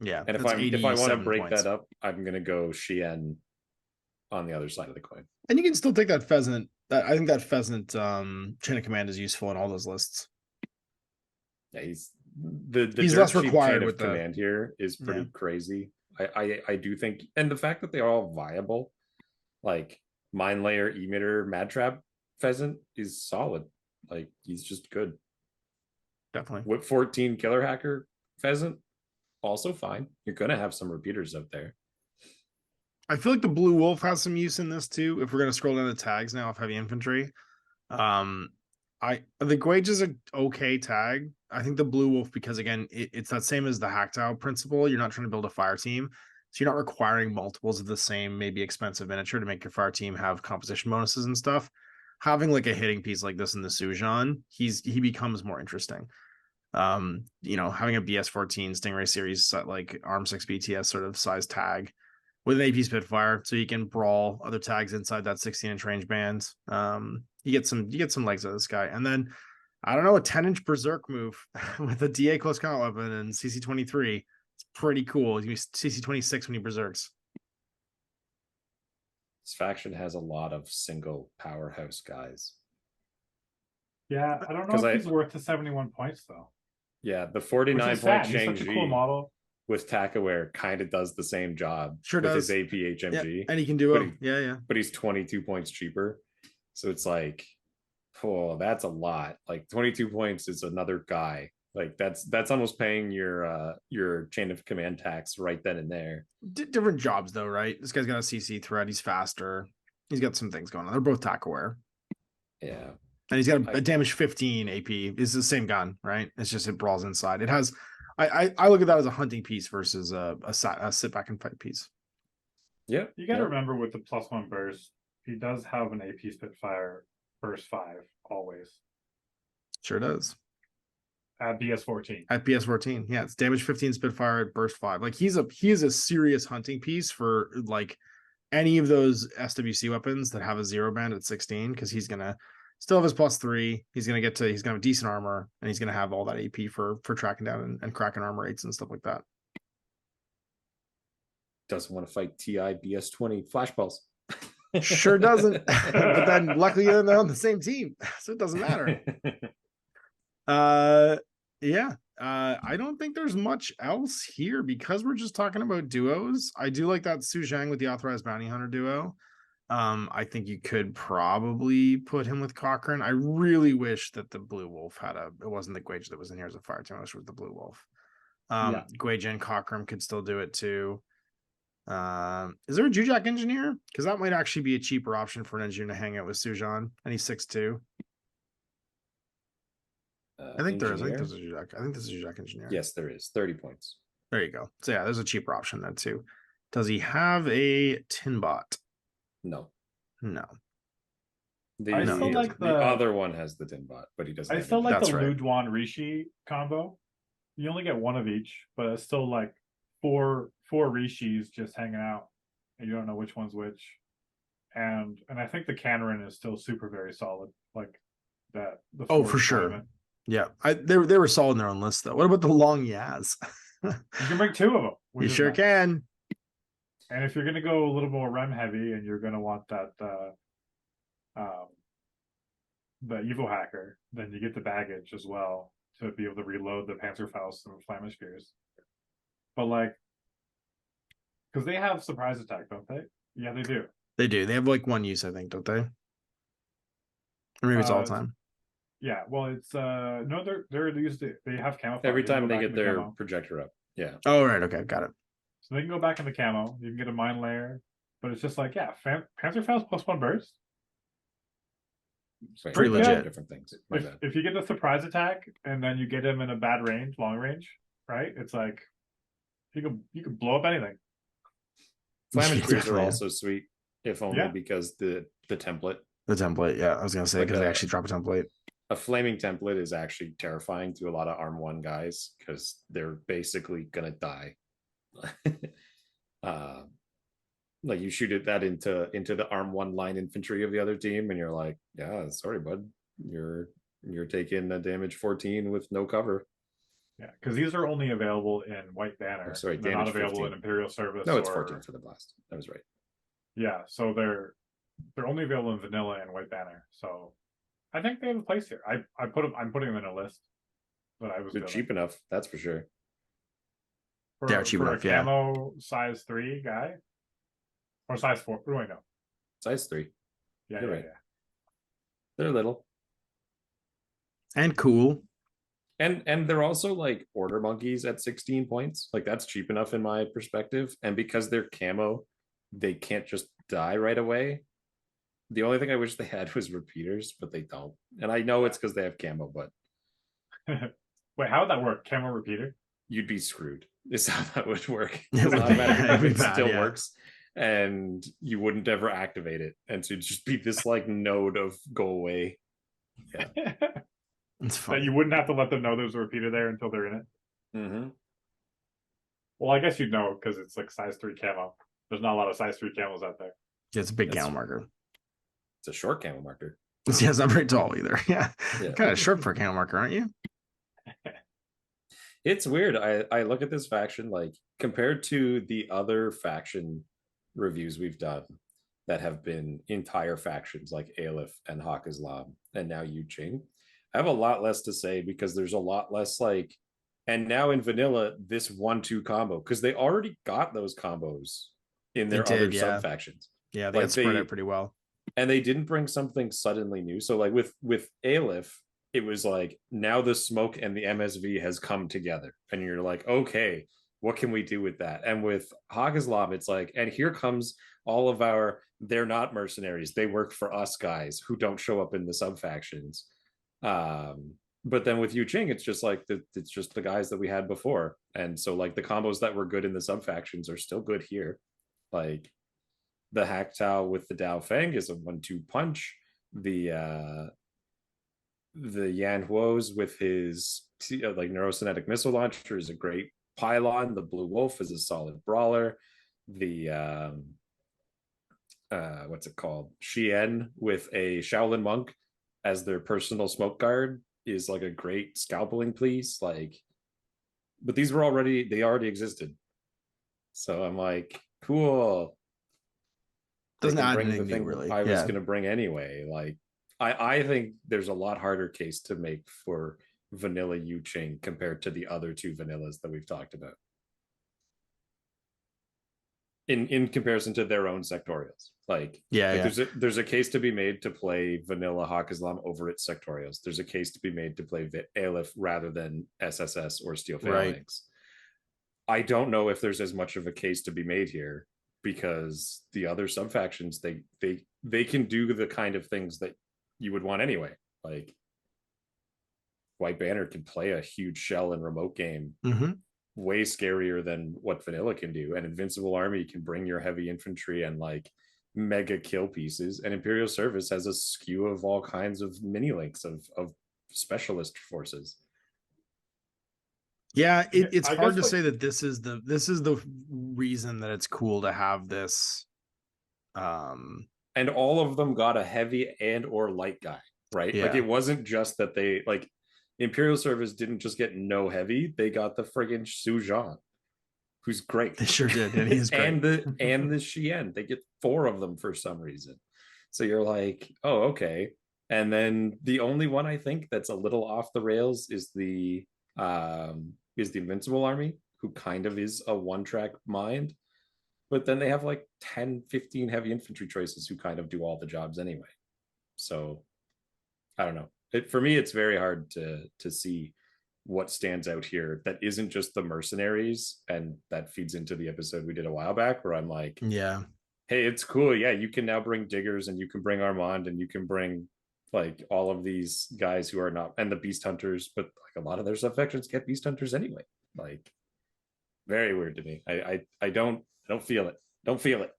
Yeah.
And if I want to break that up, I'm gonna go Shien on the other side of the coin.
And you can still take that pheasant. I think that pheasant chain of command is useful in all those lists.
Yeah, he's
less required with
command here is pretty crazy. I do think, and the fact that they're all viable, like Mine Layer, Emitter, Mad Trap Pheasant is solid. Like he's just good.
Definitely.
Whip 14 Killer Hacker Pheasant, also fine. You're gonna have some repeaters out there.
I feel like the Blue Wolf has some use in this too. If we're gonna scroll down the tags now of heavy infantry, the Gwage is an okay tag. I think the Blue Wolf, because again, it's that same as the Hacktow principle. You're not trying to build a fire team, so you're not requiring multiples of the same, maybe expensive miniature to make your fire team have composition bonuses and stuff. Having like a hitting piece like this in the Sujan, he becomes more interesting. Having a BS14 Stingray series set like Arm 6 BTS sort of size tag with an AP Spitfire, so you can brawl other tags inside that 16-inch range band. You get some legs out of this guy, and then I don't know, a 10-inch Berserk move with a DA close combat weapon and CC23. It's pretty cool. You CC26 when he berserks.
This faction has a lot of single powerhouse guys.
Yeah, I don't know if he's worth the 71 points though.
Yeah, the 49-point Shang-Chi
cool model
with Takaware kind of does the same job.
Sure
with
does.
His AP HMG.
Yeah, and he can do it. Yeah.
But he's 22 points cheaper. So it's like, oh, that's a lot. Like 22 points is another guy. Like that's almost paying your chain of command tax right then and there.
Different jobs though, right? This guy's got a CC threat. He's faster. He's got some things going on. They're both Takaware.
Yeah.
And he's got a damage 15 AP. It's the same gun, right? It's just it brawls inside. It has. I look at that as a hunting piece versus a sit back and fight piece.
Yeah,
you got to remember with the +1 burst, he does have an AP Spitfire burst 5 always.
Sure does.
At BS14.
At BS14, yeah, it's damage 15 Spitfire at burst 5. Like he is a serious hunting piece for like any of those SWC weapons that have a 0 band at 16, because he's gonna still have his +3. He's gonna have decent armor, and he's gonna have all that AP for tracking down and cracking armor 8s and stuff like that.
Doesn't want to fight TI BS20 flashballs.
Sure doesn't. But then luckily they're on the same team, so it doesn't matter. I don't think there's much else here because we're just talking about duos. I do like that Su Zhang with the Authorized Bounty Hunter duo. I think you could probably put him with Cochrane. I really wish that the Blue Wolf it wasn't the Gwage that was in here as a fire team. I wish it was the Blue Wolf. Gwage and Cochrane could still do it too. Is there a Jujak engineer? Because that might actually be a cheaper option for an engineer to hang out with Sujan, and he's 6'2". I think there is. I think there's a Jujak engineer.
Yes, there is. 30 points.
There you go. So yeah, there's a cheaper option there too. Does he have a Tinbot?
No.
The
other one has the Tinbot, but he doesn't.
I still like the Luduan Rishi combo. You only get one of each, but it's still like four Rishis just hanging out, and you don't know which one's which. And I think the Canron is still super very solid. Like that.
Oh, for sure. Yeah, they were solid in their own list though. What about the Long Yaz?
You can bring 2 of them.
You sure can.
And if you're gonna go a little more rem heavy, and you're gonna want that the Evo Hacker, then you get the baggage as well to be able to reload the Panzerfaust and the Flemish Spears. But like, because they have surprise attack, don't they? Yeah, they do.
They do. They have like one use, I think, don't they? Or maybe it's all time.
Yeah, well, it's no, they're used. They have camouflage
every time they get their camo. Projector up. Yeah.
Oh right, okay, got it.
So they can go back into camo. You can get a mine layer, but it's just like Panzerfaust +1 burst.
Pretty legit.
Different things.
If you get the surprise attack and then you get him in a bad range, long range, right? It's like You could blow up anything.
Flaming Spears are
Definitely.
also sweet, if only because the template.
The template, yeah, I was gonna say,
Like
because they actually drop a template.
A flaming template is actually terrifying to a lot of arm 1 guys because they're basically gonna die. Like you shoot that into the arm 1 line infantry of the other team, and you're like, yeah, sorry, bud, you're taking a damage 14 with no cover.
Yeah, because these are only available in White Banner.
Sorry,
they're not available
15.
in Imperial Service.
No, it's 14 for the blast. That was right.
Yeah, so they're only available in Vanilla and White Banner. So I think they have a place here. I'm putting them in a list. But I was
They're cheap enough, that's for sure.
They're cheap enough,
a camo size 3 guy, or size 4. Who do I know?
Size 3.
Yeah,
You're
yeah,
right.
yeah.
They're little
and cool.
And they're also like order monkeys at 16 points. Like that's cheap enough in my perspective. And because they're camo, they can't just die right away. The only thing I wish they had was repeaters, but they don't. And I know it's because they have camo, but
wait, how would that work? Camo repeater?
You'd be screwed. Is how that would work. Automatic weapon still works, and you wouldn't ever activate it, and so it'd just be this like node of go away.
Yeah.
It's fun.
That you wouldn't have to let them know there's a repeater there until they're in it.
Mm-hmm.
Well, I guess you'd know because it's like size 3 camo. There's not a lot of size 3 camos out there.
Yeah, it's a big camo marker.
It's a short camo marker.
Yeah, it's not very tall either. Yeah. Kind of short for a camo marker, aren't you?
It's weird. I look at this faction, like compared to the other faction reviews we've done that have been entire factions like Aleph and Hawk Islam and now Yu Jing. I have a lot less to say because there's a lot less like, and now in vanilla, this 1-2 combo, because they already got those combos in their other sub factions.
Yeah, they spread it pretty well.
And they didn't bring something suddenly new. So like with Aleph, it was like now the smoke and the MSV has come together. And you're like, okay, what can we do with that? And with Hawk Islam, it's like, and here comes all of our, they're not mercenaries. They work for us guys who don't show up in the sub factions. But then with Yu Jing, it's just like it's just the guys that we had before. And so like the combos that were good in the sub factions are still good here. Like the Hack Tao with the Dao Feng is a 1-2 punch. The Yan Huos with his like neurocinetic missile launcher is a great pylon. The Blue Wolf is a solid brawler. The what's it called? Xian with a Shaolin monk as their personal smoke guard is like a great scalpeling piece. Like, but these were they already existed. So I'm like, cool.
Doesn't add anything new, really.
I was gonna bring anyway. Like, I think there's a lot harder case to make for vanilla Yu Jing compared to the other 2 vanillas that we've talked about. In comparison to their own sectorials. Like, there's a case to be made to play vanilla Hawk Islam over its sectorials. There's a case to be made to play Aleph rather than SSS or Steel Phalanx. I don't know if there's as much of a case to be made here because the other sub factions they can do the kind of things that you would want anyway. Like White Banner can play a huge shell and remote game. Way scarier than what vanilla can do, and Invincible Army can bring your heavy infantry and like mega kill pieces, and Imperial Service has a skew of all kinds of mini links of specialist forces.
Yeah, it's hard to say that this is the reason that it's cool to have this.
And all of them got a heavy and or light guy, right? Like it wasn't just that they like Imperial Service didn't just get no heavy; they got the friggin' Su Zhan, who's great.
They sure did, and he's great.
and the Xian, they get 4 of them for some reason. So you're like, oh, okay. And then the only one I think that's a little off the rails is the Invincible Army, who kind of is a one-track mind. But then they have like 10, 15 heavy infantry choices who kind of do all the jobs anyway. So I don't know. For me, it's very hard to see what stands out here that isn't just the mercenaries, and that feeds into the episode we did a while back where I'm like, hey, it's cool. Yeah, you can now bring Diggers and you can bring Armand and you can bring like all of these guys who are not, and the Beast Hunters, but like a lot of their sub-factions get Beast Hunters anyway. Like Very weird to me. I don't feel it. Don't feel it.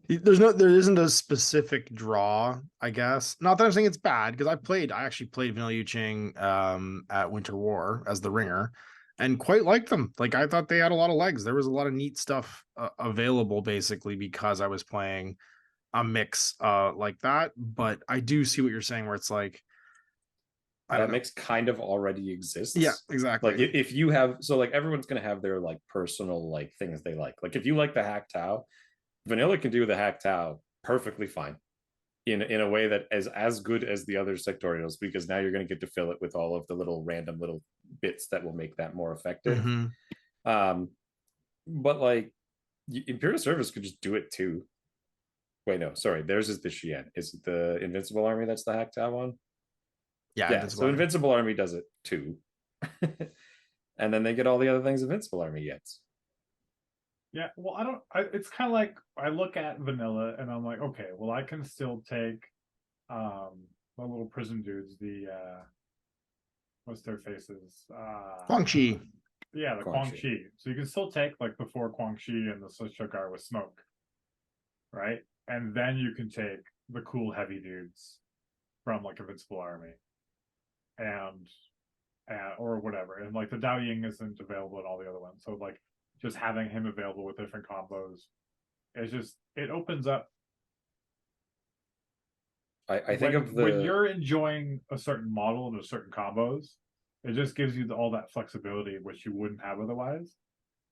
There isn't a specific draw, I guess. Not that I'm saying it's bad, because I actually played Vanilla Yu Jing at Winter War as the ringer, and quite liked them. Like, I thought they had a lot of legs. There was a lot of neat stuff available, basically, because I was playing a mix like that. But I do see what you're saying, where it's like,
that mix kind of already exists.
Yeah, exactly.
Like, if you have, so like everyone's gonna have their like personal like things they like. Like, if you like the Hack Tau, Vanilla can do the Hack Tau perfectly fine in a way that is as good as the other sectorials, because now you're going to get to fill it with all of the little random little bits that will make that more effective. But like, Imperial Service could just do it too. Wait, no, sorry, theirs is the Xian. Is it the Invincible Army that's the Hack Tau one? Yeah, so Invincible Army does it too. And then they get all the other things Invincible Army gets.
Yeah, well, it's kind of like, I look at Vanilla and I'm like, okay, well, I can still take the little prison dudes, the what's their faces?
Quan Chi.
Yeah, the Quan Chi. So you can still take like the 4 Quan Chi and the Sushokar with smoke, right? And then you can take the cool heavy dudes from like Invincible Army and or whatever. And like the Dao Ying isn't available in all the other ones. So like, just having him available with different combos, it opens up.
I think
when you're enjoying a certain model and a certain combos, it just gives you all that flexibility which you wouldn't have otherwise.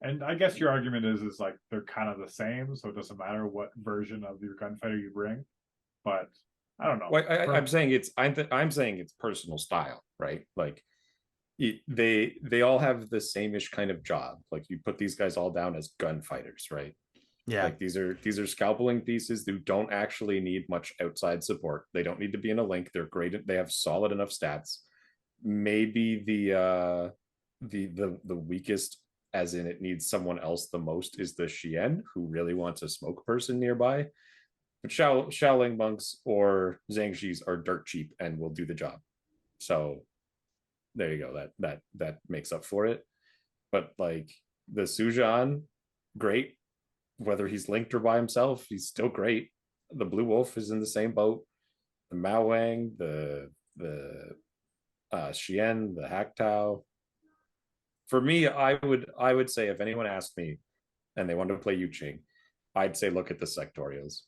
And I guess your argument is like they're kind of the same, so it doesn't matter what version of your gunfighter you bring. But I don't know.
Well, I'm saying it's personal style, right? Like, they all have the same-ish kind of job. Like, you put these guys all down as gunfighters, right?
Yeah,
like these are scalpeling pieces who don't actually need much outside support. They don't need to be in a link. They're great. They have solid enough stats. Maybe the weakest, as in it needs someone else the most, is the Xian, who really wants a smoke person nearby. But Shaoling monks or Zhangxis are dirt cheap and will do the job. So there you go. That makes up for it. But like the Sujan, great. Whether he's linked or by himself, he's still great. The Blue Wolf is in the same boat. The Mao Wang, the Xian, the Hack Tau. For me, I would say, if anyone asked me and they wanted to play Yu Jing, I'd say look at the sectorials.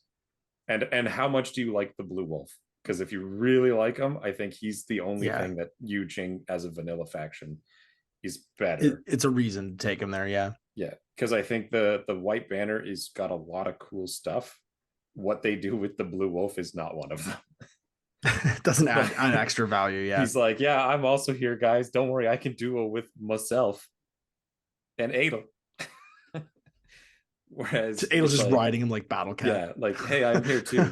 And how much do you like the Blue Wolf? Because if you really like him, I think he's the only thing that Yu Jing as a vanilla faction is better.
It's a reason to take him there, yeah.
Yeah, because I think the White Banner is got a lot of cool stuff. What they do with the Blue Wolf is not one of them.
It doesn't add an extra value, yeah.
He's like, yeah, I'm also here, guys. Don't worry, I can duo with myself and Adel. Whereas
Adel's just riding him like Battle Cat.
Yeah, like, hey, I'm here too.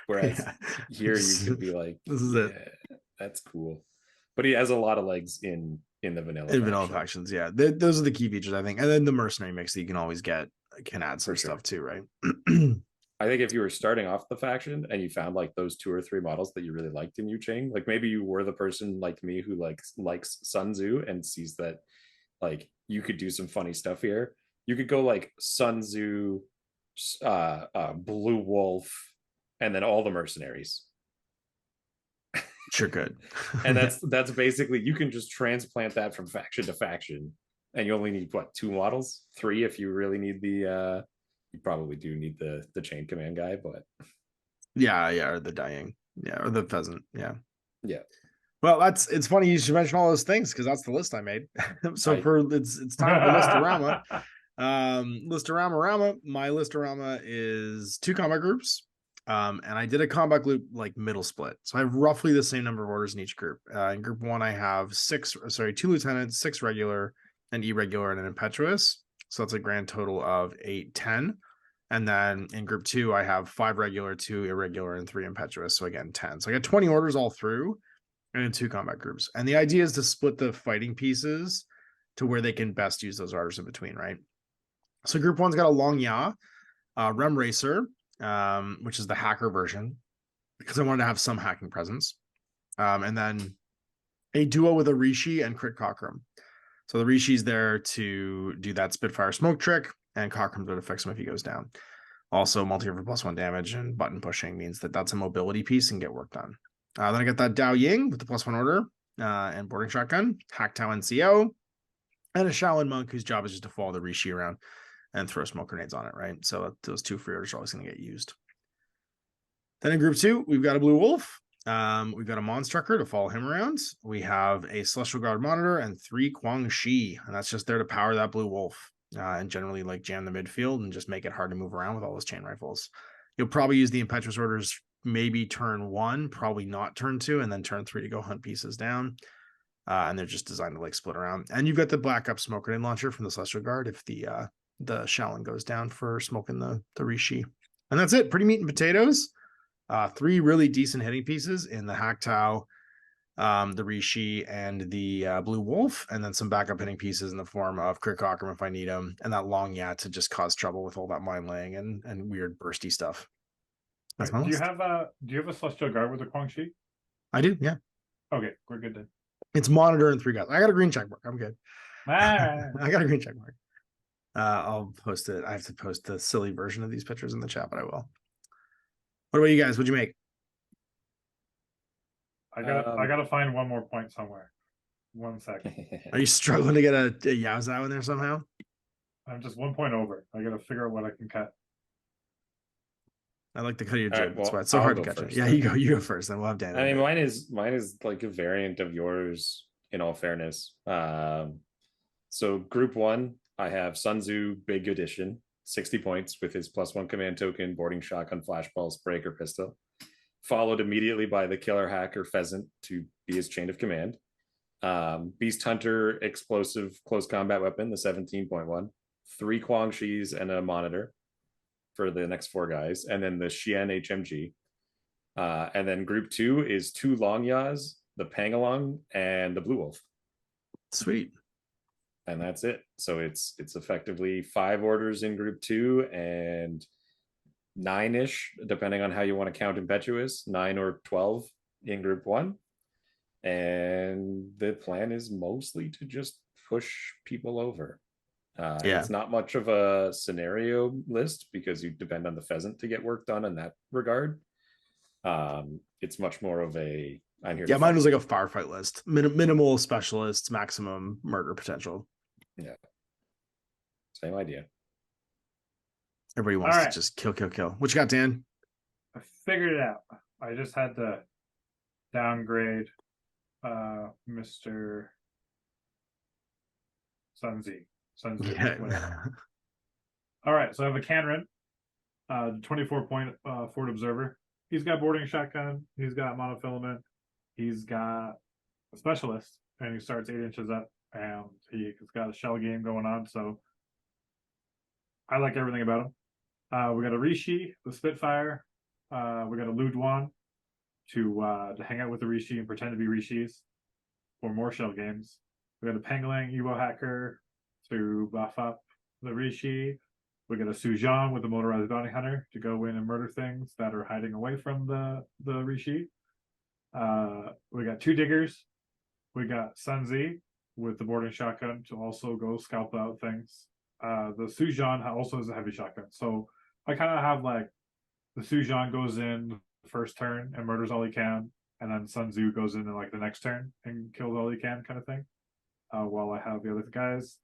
Whereas here you could be like,
this is it.
That's cool. But he has a lot of legs in the vanilla
factions, yeah. Those are the key features, I think. And then the mercenary mix that you can always get can add some stuff too, right?
I think if you were starting off the faction and you found like those 2 or 3 models that you really liked in Yu Jing, like maybe you were the person like me who likes Sun Tzu and sees that like you could do some funny stuff here. You could go like Sun Tzu, Blue Wolf, and then all the mercenaries.
Sure could.
And that's basically, you can just transplant that from faction to faction, and you only need what, 2 models, 3 if you really need the you probably do need the chain command guy, but
yeah, or the dying, or the pheasant, yeah.
Well,
it's funny you should mention all those things, because that's the list I made. So it's time for Listorama. Listorama. My Listorama is 2 combat groups. And I did a combat group like middle split. So I have roughly the same number of orders in each group. In group 1, I have 2 lieutenants, 6 regular, an irregular, and an impetuous. So that's a grand total of 8, 10. And then in group 2, I have 5 regular, 2 irregular, and 3 impetuous. So again, 10. So I got 20 orders all through and in 2 combat groups. And the idea is to split the fighting pieces to where they can best use those orders in between, right? So group 1's got a Long Ya, Rem Racer, which is the hacker version, because I wanted to have some hacking presence. And then a duo with a Rishi and Crit Cockrum. So the Rishi's there to do that Spitfire smoke trick, and Cockrum would affect him if he goes down. Also, multi for +1 damage and button pushing means that that's a mobility piece and get work done. Then I got that Dao Ying with the +1 order and boarding shotgun, Hack Tao NCO, and a Shaolin monk whose job is just to follow the Rishi around and throw smoke grenades on it, right? So those 2 free orders are always going to get used. Then in group 2, we've got a Blue Wolf. We've got a Monstrucker to follow him around. We have a Celestial Guard Monitor and 3 Quang Shi, and that's just there to power that Blue Wolf and generally like jam the midfield and just make it hard to move around with all those chain rifles. You'll probably use the Impetuous Orders maybe turn 1, probably not turn 2, and then turn 3 to go hunt pieces down. And they're just designed to like split around. And you've got the Black Up Smoke Grenade Launcher from the Celestial Guard if the Shaolin goes down for smoking the Rishi. And that's it. Pretty meat and potatoes. 3 really decent hitting pieces in the Hack Tao, the Rishi, and the Blue Wolf, and then some backup hitting pieces in the form of Crit Cockrum if I need them, and that Long Yat to just cause trouble with all that mind laying and weird bursty stuff. That's my list.
Do you have a Celestial Guard with a Quang Shi?
I do, yeah.
Okay, we're good then.
It's Monitor and 3 guys. I got a green check mark. I'm good.
Ah.
I got a green check mark. I'll post it. I have to post the silly version of these pictures in the chat, but I will. What about you guys? What'd you make?
I gotta find one more point somewhere. 1 second.
Are you struggling to get a Yao Zhao in there somehow?
I'm just 1 point over. I gotta figure out what I can cut.
I like the cut of your jib.
Right,
That's why it's so hard to catch it. Yeah, you go first, then we'll have Dan.
I mean, mine is like a variant of yours, in all fairness. So group 1, I have Sun Tzu Big Edition, 60 points with his +1 command token, boarding shotgun, flashball, breaker pistol, followed immediately by the Killer Hacker Pheasant to be his chain of command. Beast Hunter explosive close combat weapon, the 17.1, 3 Quang Shis and a monitor for the next 4 guys, and then the Xian HMG. And then group 2 is 2 Long Yas, the Pangalong, and the Blue Wolf.
Sweet.
And that's it. So it's effectively 5 orders in group 2 and 9-ish, depending on how you want to count Impetuous, 9 or 12 in group 1. And the plan is mostly to just push people over. It's not much of a scenario list because you depend on the Pheasant to get work done in that regard. It's much more of a
mine was like a firefight list, minimal specialists, maximum murder potential.
Yeah, same idea.
Everybody wants to just kill. What you got, Dan?
I figured it out. I just had to downgrade Mr. Sunzi.
Yeah.
All right, so I have a Canron, 24-point Ford Observer. He's got boarding shotgun. He's got monofilament. He's got a specialist, and he starts 8 inches up, and he's got a shell game going on. So I like everything about him. We got a Rishi, the Spitfire. We got a Luduan to hang out with the Rishi and pretend to be Rishis for more shell games. We got a Pangling Evo Hacker to buff up the Rishi. We got a Sujan with the Motorized Bounty Hunter to go in and murder things that are hiding away from the Rishi. We got 2 Diggers. We got Sunzi with the boarding shotgun to also go scalp out things. The Sujan also has a heavy shotgun. So I kind of have like the Sujan goes in the first turn and murders all he can, and then Sun Tzu goes in like the next turn and kills all he can, kind of thing. While I have the other guys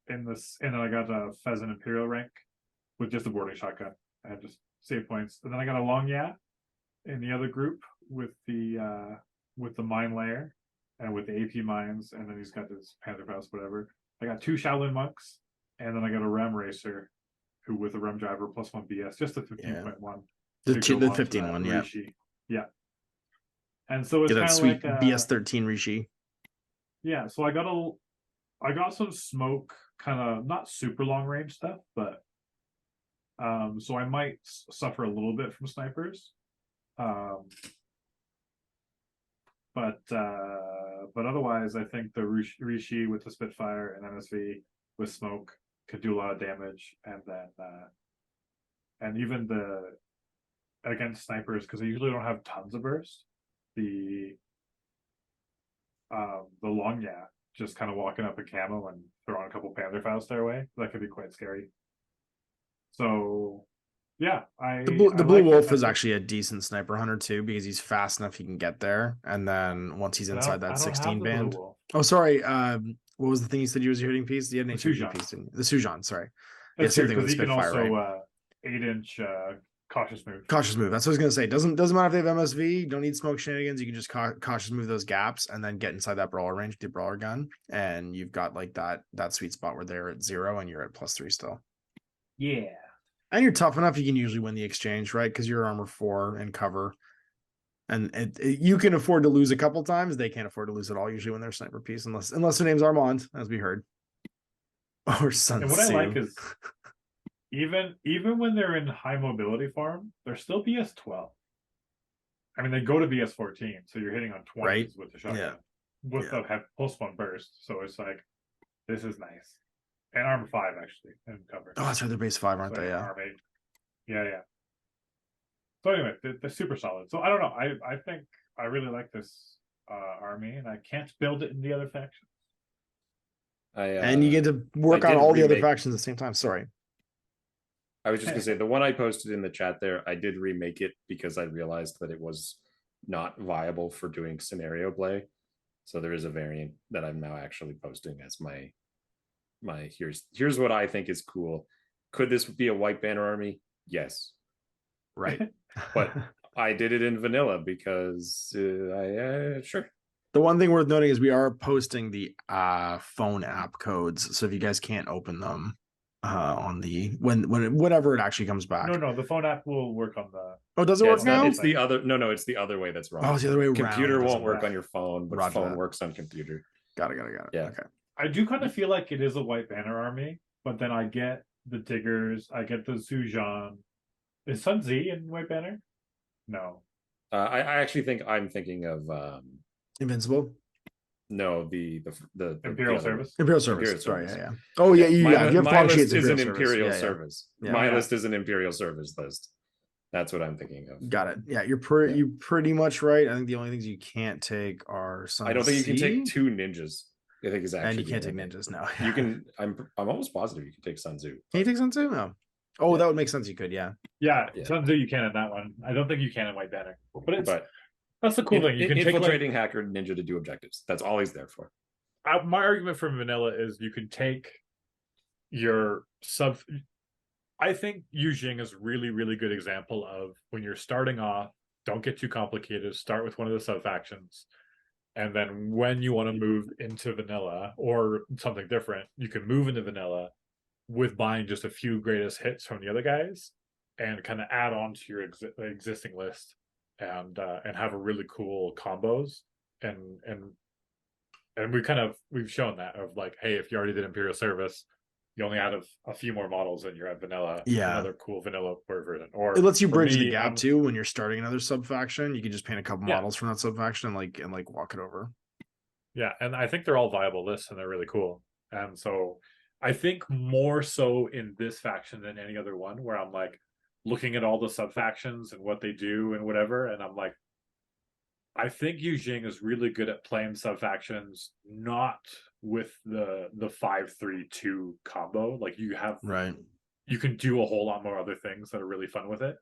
in this, and then I got a Pheasant Imperial rank with just a boarding shotgun and just save points. And then I got a Long Yat in the other group with the mine layer and with the AP mines, and then he's got this Panther Faust, whatever. I got 2 Shaolin monks, and then I got a Rem Racer who with a Rem driver +1 BS, just a 15.1.
The 15 one, yeah.
Rishi. Yeah. And so it's
that
kind of
sweet
like
BS13 Rishi.
Yeah, so I got some smoke, kind of not super long range stuff, but so I might suffer a little bit from snipers. But otherwise, I think the Rishi with the Spitfire and MSV with smoke could do a lot of damage, and then and even against snipers, because they usually don't have tons of burst. The Long Yat just kind of walking up a camo and throwing a couple Panther Faust their way. That could be quite scary. So yeah,
The blue wolf is actually a decent sniper hunter too, because he's fast enough he can get there, and then once he's inside that 16 band. Oh, sorry. What was the thing you said you was your hitting piece? You had an HRG piece, didn't you? The Sujan, sorry.
That's same thing with the Spitfire, can also 8-inch cautious move.
Cautious move. That's what I was gonna say. Doesn't matter if they have MSV. You don't need smoke shenanigans. You can just cautious move those gaps and then get inside that brawler range with your brawler gun, and you've got like that sweet spot where they're at 0 and you're at +3 still.
Yeah.
And you're tough enough, you can usually win the exchange, right? Because you're armor 4 and cover. And you can afford to lose a couple times. They can't afford to lose at all, usually, when they're sniper piece, unless their name's Armand, as we heard. Or Sun
And what I like is even when they're in high mobility form, they're still BS12. I mean, they go to BS14, so you're hitting on 20s right? With the shotgun. With the +1 burst. So it's like, this is nice. And armor 5 actually and cover.
Oh, that's right. They're base 5, aren't they? Yeah.
Armor 8. Yeah. So anyway, they're super solid. So I don't know. I think I really like this army, and I can't build it in the other factions.
And you get to work on all the other factions at the same time. Sorry.
I was just gonna say the one I posted in the chat there, I did remake it because I realized that it was not viable for doing scenario play. So there is a variant that I'm now actually posting as my here's what I think is cool. Could this be a white banner army? Yes.
Right.
But I did it in vanilla because sure.
The one thing worth noting is we are posting the phone app codes. So if you guys can't open them on the whenever it actually comes back.
No, the phone app will work on the.
Oh, does it work now?
It's the other. No, it's the other way that's wrong.
Oh, it's the other way around.
Computer won't work on your phone, but phone works on computer.
Got it.
Yeah.
Okay.
I do kind of feel like it is a white banner army, but then I get the Diggers, I get the Sujan. Is Sun Z in white banner? No.
I actually think I'm thinking of
Invincible.
No, the
Imperial Service.
Imperial Service. Sorry, yeah. Oh yeah, you have
my list is an Imperial Service. My list is an Imperial Service list. That's what I'm thinking of.
Got it. Yeah, you're pretty much right. I think the only things you can't take are some.
I don't think you can take 2 ninjas. I think is actually.
And you can't take ninjas now.
You can. I'm almost positive you can take Sun Tzu.
Can you take Sun Tzu? No. Oh, that would make sense. You could, yeah.
Sun Tzu you can in that one. I don't think you can in white banner, but that's the cool thing. You can
infiltrating hacker ninja to do objectives. That's all he's there for.
My argument for vanilla is you can take your sub. I think Yu Jing is really, really good example of when you're starting off. Don't get too complicated. Start with one of the sub factions, and then when you want to move into vanilla or something different, you can move into vanilla with buying just a few greatest hits from the other guys, and kind of add on to your existing list. And have a really cool combos and we've shown that of like, hey, if you already did Imperial Service, you only add a few more models and you're at vanilla.
Yeah,
another cool vanilla version. Or
it lets you bridge the gap too when you're starting another sub faction. You can just paint a couple models from that sub faction and walk it over.
Yeah, and I think they're all viable lists and they're really cool. And so I think more so in this faction than any other one, where I'm like looking at all the sub factions and what they do and whatever, and I'm like, I think Yu Jing is really good at playing sub factions, not with the 5-3-2 combo. Like you can do a whole lot more other things that are really fun with it,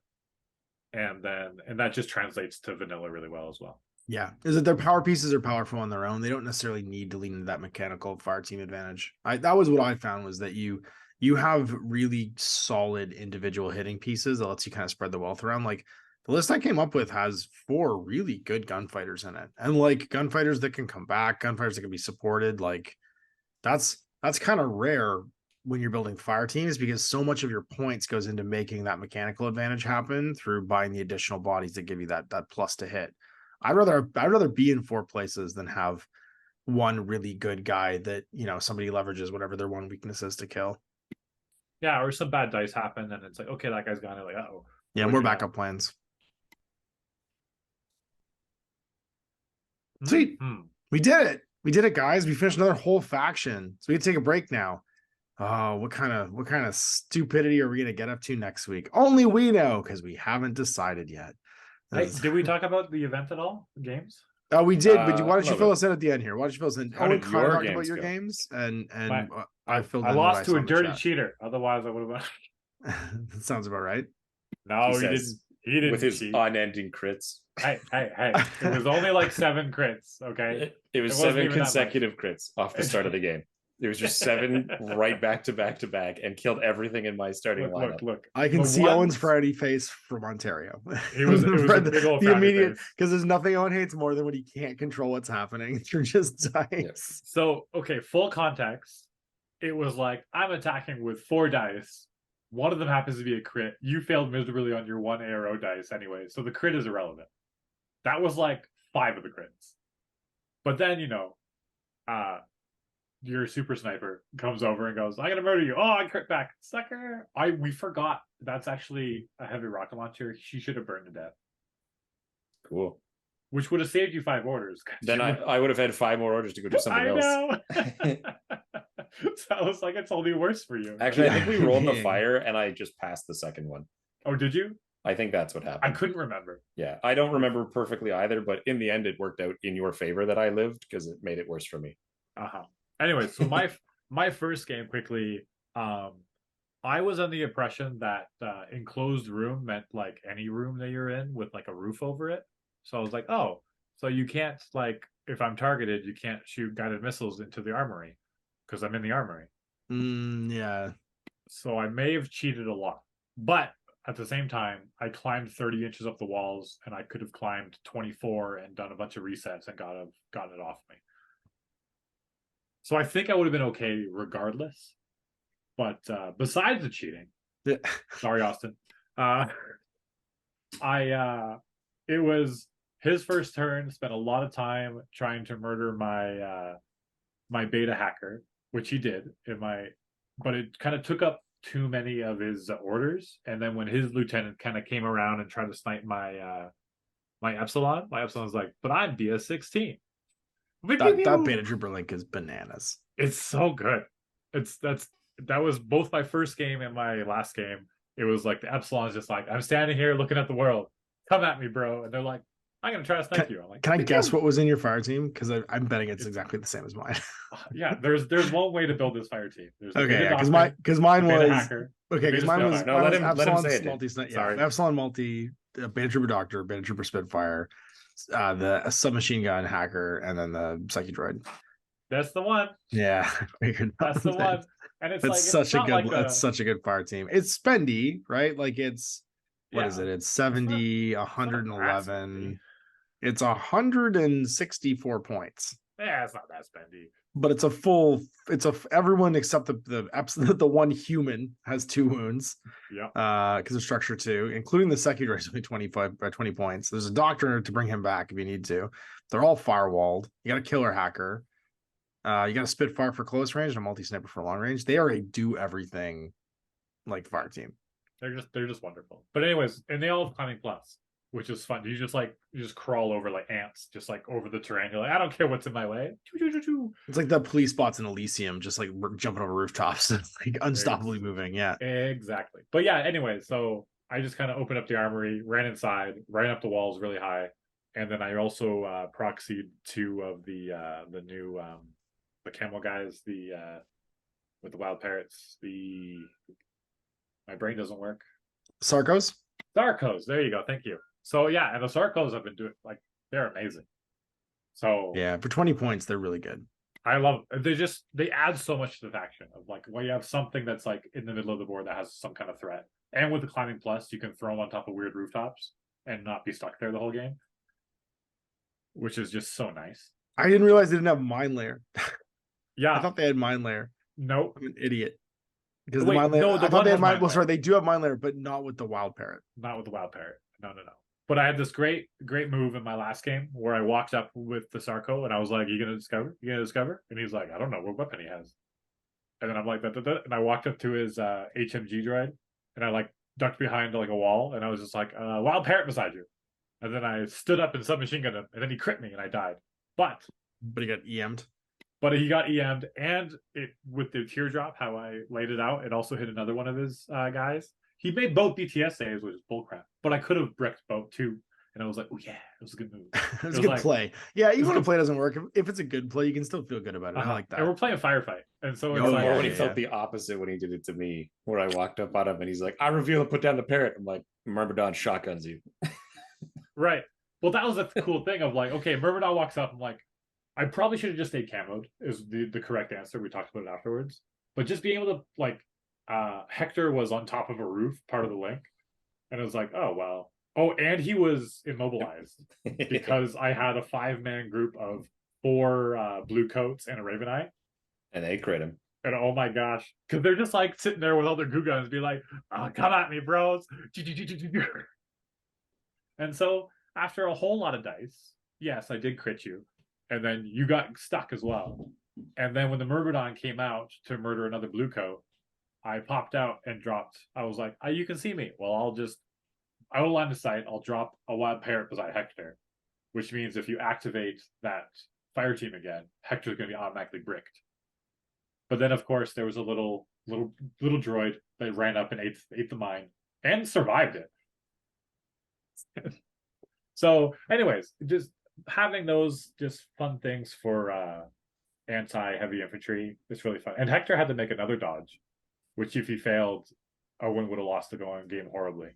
and that just translates to vanilla really well as well.
Yeah, is that their power pieces are powerful on their own. They don't necessarily need to lean into that mechanical fire team advantage. That was what I found, was that you have really solid individual hitting pieces that lets you kind of spread the wealth around. Like the list I came up with has 4 really good gunfighters in it, and like gunfighters that can come back, gunfighters that can be supported. Like that's kind of rare when you're building fire teams, because so much of your points goes into making that mechanical advantage happen through buying the additional bodies that give you that plus to hit. I'd rather be in 4 places than have one really good guy that, somebody leverages whatever their one weakness is to kill.
Yeah, or some bad dice happen, and it's like, okay, that guy's gone. Like, uh-oh.
Yeah, more backup plans. Sweet. We did it, guys. We finished another whole faction, so we can take a break now. Oh, what kind of stupidity are we gonna get up to next week? Only we know, because we haven't decided yet.
Hey, did we talk about the event at all? The games?
Oh, we did, but why
a
don't you
little
fill
bit.
us in at the end here? Why don't you fill us in?
How
Owen
did
kind of
your
talked about
games
your
go?
games, and
I
filled
I
in
lost
what I
to
saw
a
in the
dirty
chat.
cheater. Otherwise, I would have.
That sounds about right.
No, he
says,
didn't. He didn't
with his
cheat.
unending crits.
Hey. It was only like 7 crits. Okay.
It was
wasn't
7
even that much.
consecutive crits off the start of the game. It was just 7 right back to back to back, and killed everything in my starting lineup.
Look.
I can see Owen's frowny face from Ontario.
It was a big old
the
frowny
immediate,
face.
because there's nothing Owen hates more than when he can't control what's happening. You're just dying.
Yes.
So, okay, full context. It was like, I'm attacking with 4 dice. One of them happens to be a crit. You failed miserably on your 1 arrow dice anyway, so the crit is irrelevant. That was like 5 of the crits. But then, your super sniper comes over and goes, I'm gonna murder you. Oh, I crit back. Sucker. We forgot that's actually a heavy rocket launcher. She should have burned to death.
Cool.
Which would have saved you 5 orders.
Then I would have had 5 more orders to go do something else.
I know. So I was like, it's only worse for you.
Actually, I think we rolled the fire and I just passed the second one.
Oh, did you?
I think that's what happened.
I couldn't remember.
Yeah, I don't remember perfectly either, but in the end, it worked out in your favor that I lived because it made it worse for me.
Anyway, so my first game quickly, I was under the impression that enclosed room meant like any room that you're in with like a roof over it. So I was like, oh, so you can't, like, if I'm targeted, you can't shoot guided missiles into the armory because I'm in the armory.
Yeah.
So I may have cheated a lot, but at the same time, I climbed 30 inches up the walls, and I could have climbed 24 and done a bunch of resets and gotten it off me. So I think I would have been okay regardless. But besides the cheating, sorry, Austin. It was his first turn. Spent a lot of time trying to murder my beta hacker, which he did but it kind of took up too many of his orders. And then when his lieutenant kind of came around and tried to snipe my Epsilon was like, but I'm BS16.
That beta trooper link is bananas.
It's so good. That was both my first game and my last game. It was like the Epsilon is just like, I'm standing here looking at the world. Come at me, bro. And they're like, I'm gonna try to snipe you. I'm like,
can I guess what was in your fire team? Because I'm betting it's exactly the same as mine.
Yeah, there's one way to build this fire team.
Okay, because mine was
hacker,
because mine was
let him say it.
multi.
Sorry,
Epsilon multi, beta trooper doctor, beta trooper spitfire, the submachine gun hacker, and then the psyche droid.
That's the one.
Yeah,
that's the one. And it's like
such a good that's such a good fire team. It's spendy, right? Like it's what is it? It's 70, 111. It's 164 points.
Yeah, it's not that spendy.
But everyone except the one human has 2 wounds.
Yeah.
Because of structure 2, including the second race, only 20 points. There's a doctor to bring him back if you need to. They're all firewalled. You got a killer hacker. You got a Spitfire for close range and a multi-sniper for long range. They are a do everything like fire team.
They're just wonderful. But anyways, and they all have climbing plus, which is fun. You just crawl over like ants, just like over the terrain. You're like, I don't care what's in my way.
It's like the police spots in Elysium, just like jumping over rooftops, like unstoppably moving. Yeah,
exactly. But yeah, anyway, so I just kind of opened up the armory, ran inside, ran up the walls really high, and then I also proxied 2 of the new the camel guys, with the wild parrots. My brain doesn't work.
Sarcos.
There you go. Thank you. So yeah, and the Sarcos have been doing, like, they're amazing. So
yeah, for 20 points, they're really good.
I love they add so much to the faction of like, well, you have something that's like in the middle of the board that has some kind of threat, and with the climbing plus, you can throw them on top of weird rooftops and not be stuck there the whole game, which is just so nice.
I didn't realize they didn't have mine layer.
Yeah,
I thought they had mine layer.
Nope,
I'm an idiot. Because the mine layer, I thought they had mine. Well, sorry, they do have mine layer, but not with the wild parrot.
Not with the wild parrot. No. But I had this great move in my last game where I walked up with the Sarco and I was like, "You gonna discover?" And he's like, "I don't know what weapon he has." And then I'm like, and I walked up to his HMG droid and I like ducked behind like a wall and I was just like, "Wild parrot beside you." And then I stood up and submachine gunned him and then he crit me and I died. But
he got EM'd.
But he got EM'd, and it with the teardrop, how I laid it out, it also hit another one of his guys. He made both BTS saves, which is bullcrap. But I could have bricked both too. And I was like, oh yeah, it was a good move.
It was a good
like,
play. Yeah, even when a play doesn't work, if it's a good play, you can still feel good about it. I like that.
And we're playing Firefight. And so it's
Or
like,
when he felt the opposite when he did it to me, where I walked up on him and he's like, I reveal and put down the parrot. I'm like, Myrmidon shotguns you.
Right. Well, that was a cool thing of like, okay, Myrmidon walks up. I'm like, I probably should have just stayed camoed is the correct answer. We talked about it afterwards. But just being able to, like, Hector was on top of a roof, part of the link. And it was like, oh, well. Oh, and he was immobilized because I had a 5-man group of 4 blue coats and a Raven Eye.
And they crit him.
And oh my gosh. Because they're just like sitting there with all their goo guns, be like, oh, come at me, bros. And so after a whole lot of dice, yes, I did crit you. And then you got stuck as well. And then when the Myrmidon came out to murder another blue coat, I popped out and dropped. I was like, oh, you can see me. Well, I will line of sight. I'll drop a wild parrot beside Hector, which means if you activate that fire team again, Hector's going to be automatically bricked. But then, of course, there was a little droid that ran up and ate the mine and survived it. So, anyways, just having those just fun things for anti-heavy infantry is really fun. And Hector had to make another dodge, which if he failed, Owen would have lost the going game horribly.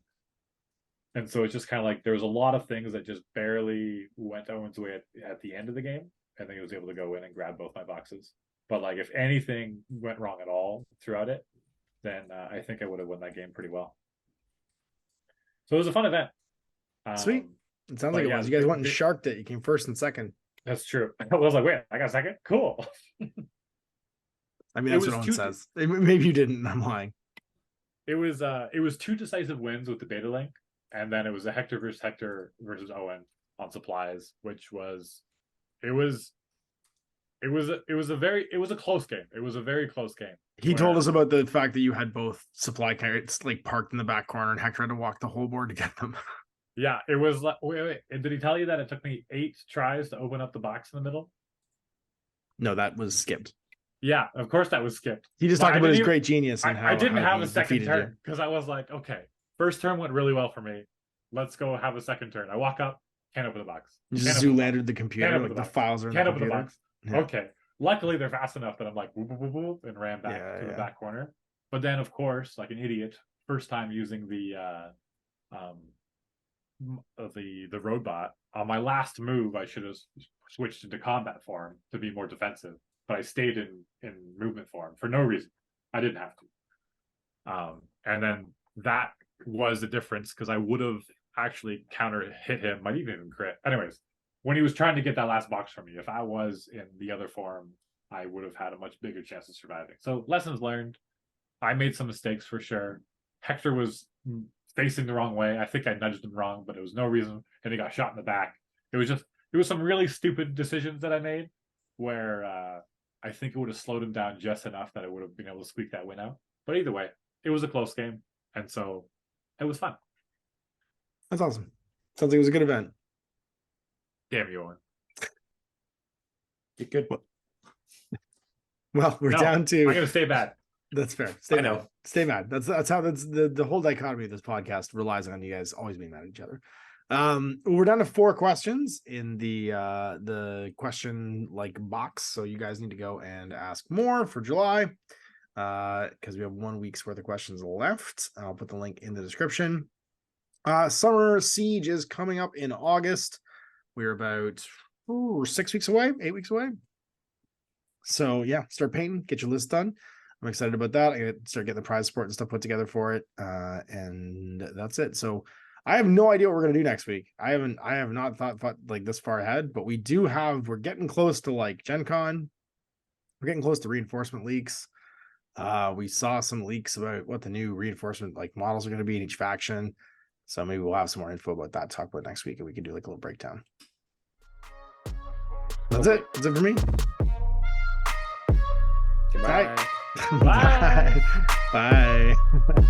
And so it's just kind of like there was a lot of things that just barely went Owen's way at the end of the game, and then he was able to go in and grab both my boxes. But like if anything went wrong at all throughout it, then I think I would have won that game pretty well. So it was a fun event.
Sweet. It sounds like it was. You guys went and sharked it. You came first and second.
That's true. I was like, wait, I got second? Cool.
I mean, that's what Owen says. Maybe you didn't. I'm lying.
It was 2 decisive wins with the beta link, and then it was a Hector versus Owen on supplies, which was it was a close game. It was a very close game.
He told us about the fact that you had both supply carrots like parked in the back corner, and Hector had to walk the whole board to get them.
Yeah, it was like wait. Did he tell you that it took me 8 tries to open up the box in the middle?
No, that was skipped.
Yeah, of course that was skipped.
He just talked about his great genius and
I didn't have a second turn because I was like, okay, first turn went really well for me. Let's go have a second turn. I walk up, can't open the box.
You just Zoolandered the computer, like the files are in the computer.
Can't open the box. Yeah. Okay. Luckily, they're fast enough that I'm like, whoop, whoop, whoop, and ran back to the back corner. But then, of course, like an idiot, first time using the roadbot, on my last move, I should have switched into combat form to be more defensive. But I stayed in movement form for no reason. I didn't have to. And then that was the difference because I would have actually counter hit him, might even crit. Anyways, when he was trying to get that last box from me, if I was in the other form, I would have had a much bigger chance of surviving. So lessons learned. I made some mistakes for sure. Hector was facing the wrong way. I think I nudged him wrong, but it was no reason. And he got shot in the back. It was some really stupid decisions that I made where I think it would have slowed him down just enough that I would have been able to squeak that win out. But either way, it was a close game. And so it was fun.
That's awesome. Sounds like it was a good event.
Damn you, Owen.
Get good.
Well, we're down to.
I'm going to stay bad.
That's fair. Stay mad. That's how the whole dichotomy of this podcast relies on you guys always being mad at each other. We're down to 4 questions in the question box, so you guys need to go and ask more for July because we have 1 week's worth of questions left. I'll put the link in the description. Summer Siege is coming up in August. We're about 6 weeks away, 8 weeks away. So yeah, start painting, get your list done. I'm excited about that. I gotta start getting the prize support and stuff put together for it. And that's it. So I have no idea what we're gonna do next week. I have not thought like this far ahead, but we're getting close to Gen Con. We're getting close to reinforcement leaks. We saw some leaks about what the new reinforcement models are going to be in each faction. So maybe we'll have some more info about that, talk about next week, and we can do a little breakdown. That's it. That's it for me.
Goodbye.
Bye.
Bye. Bye.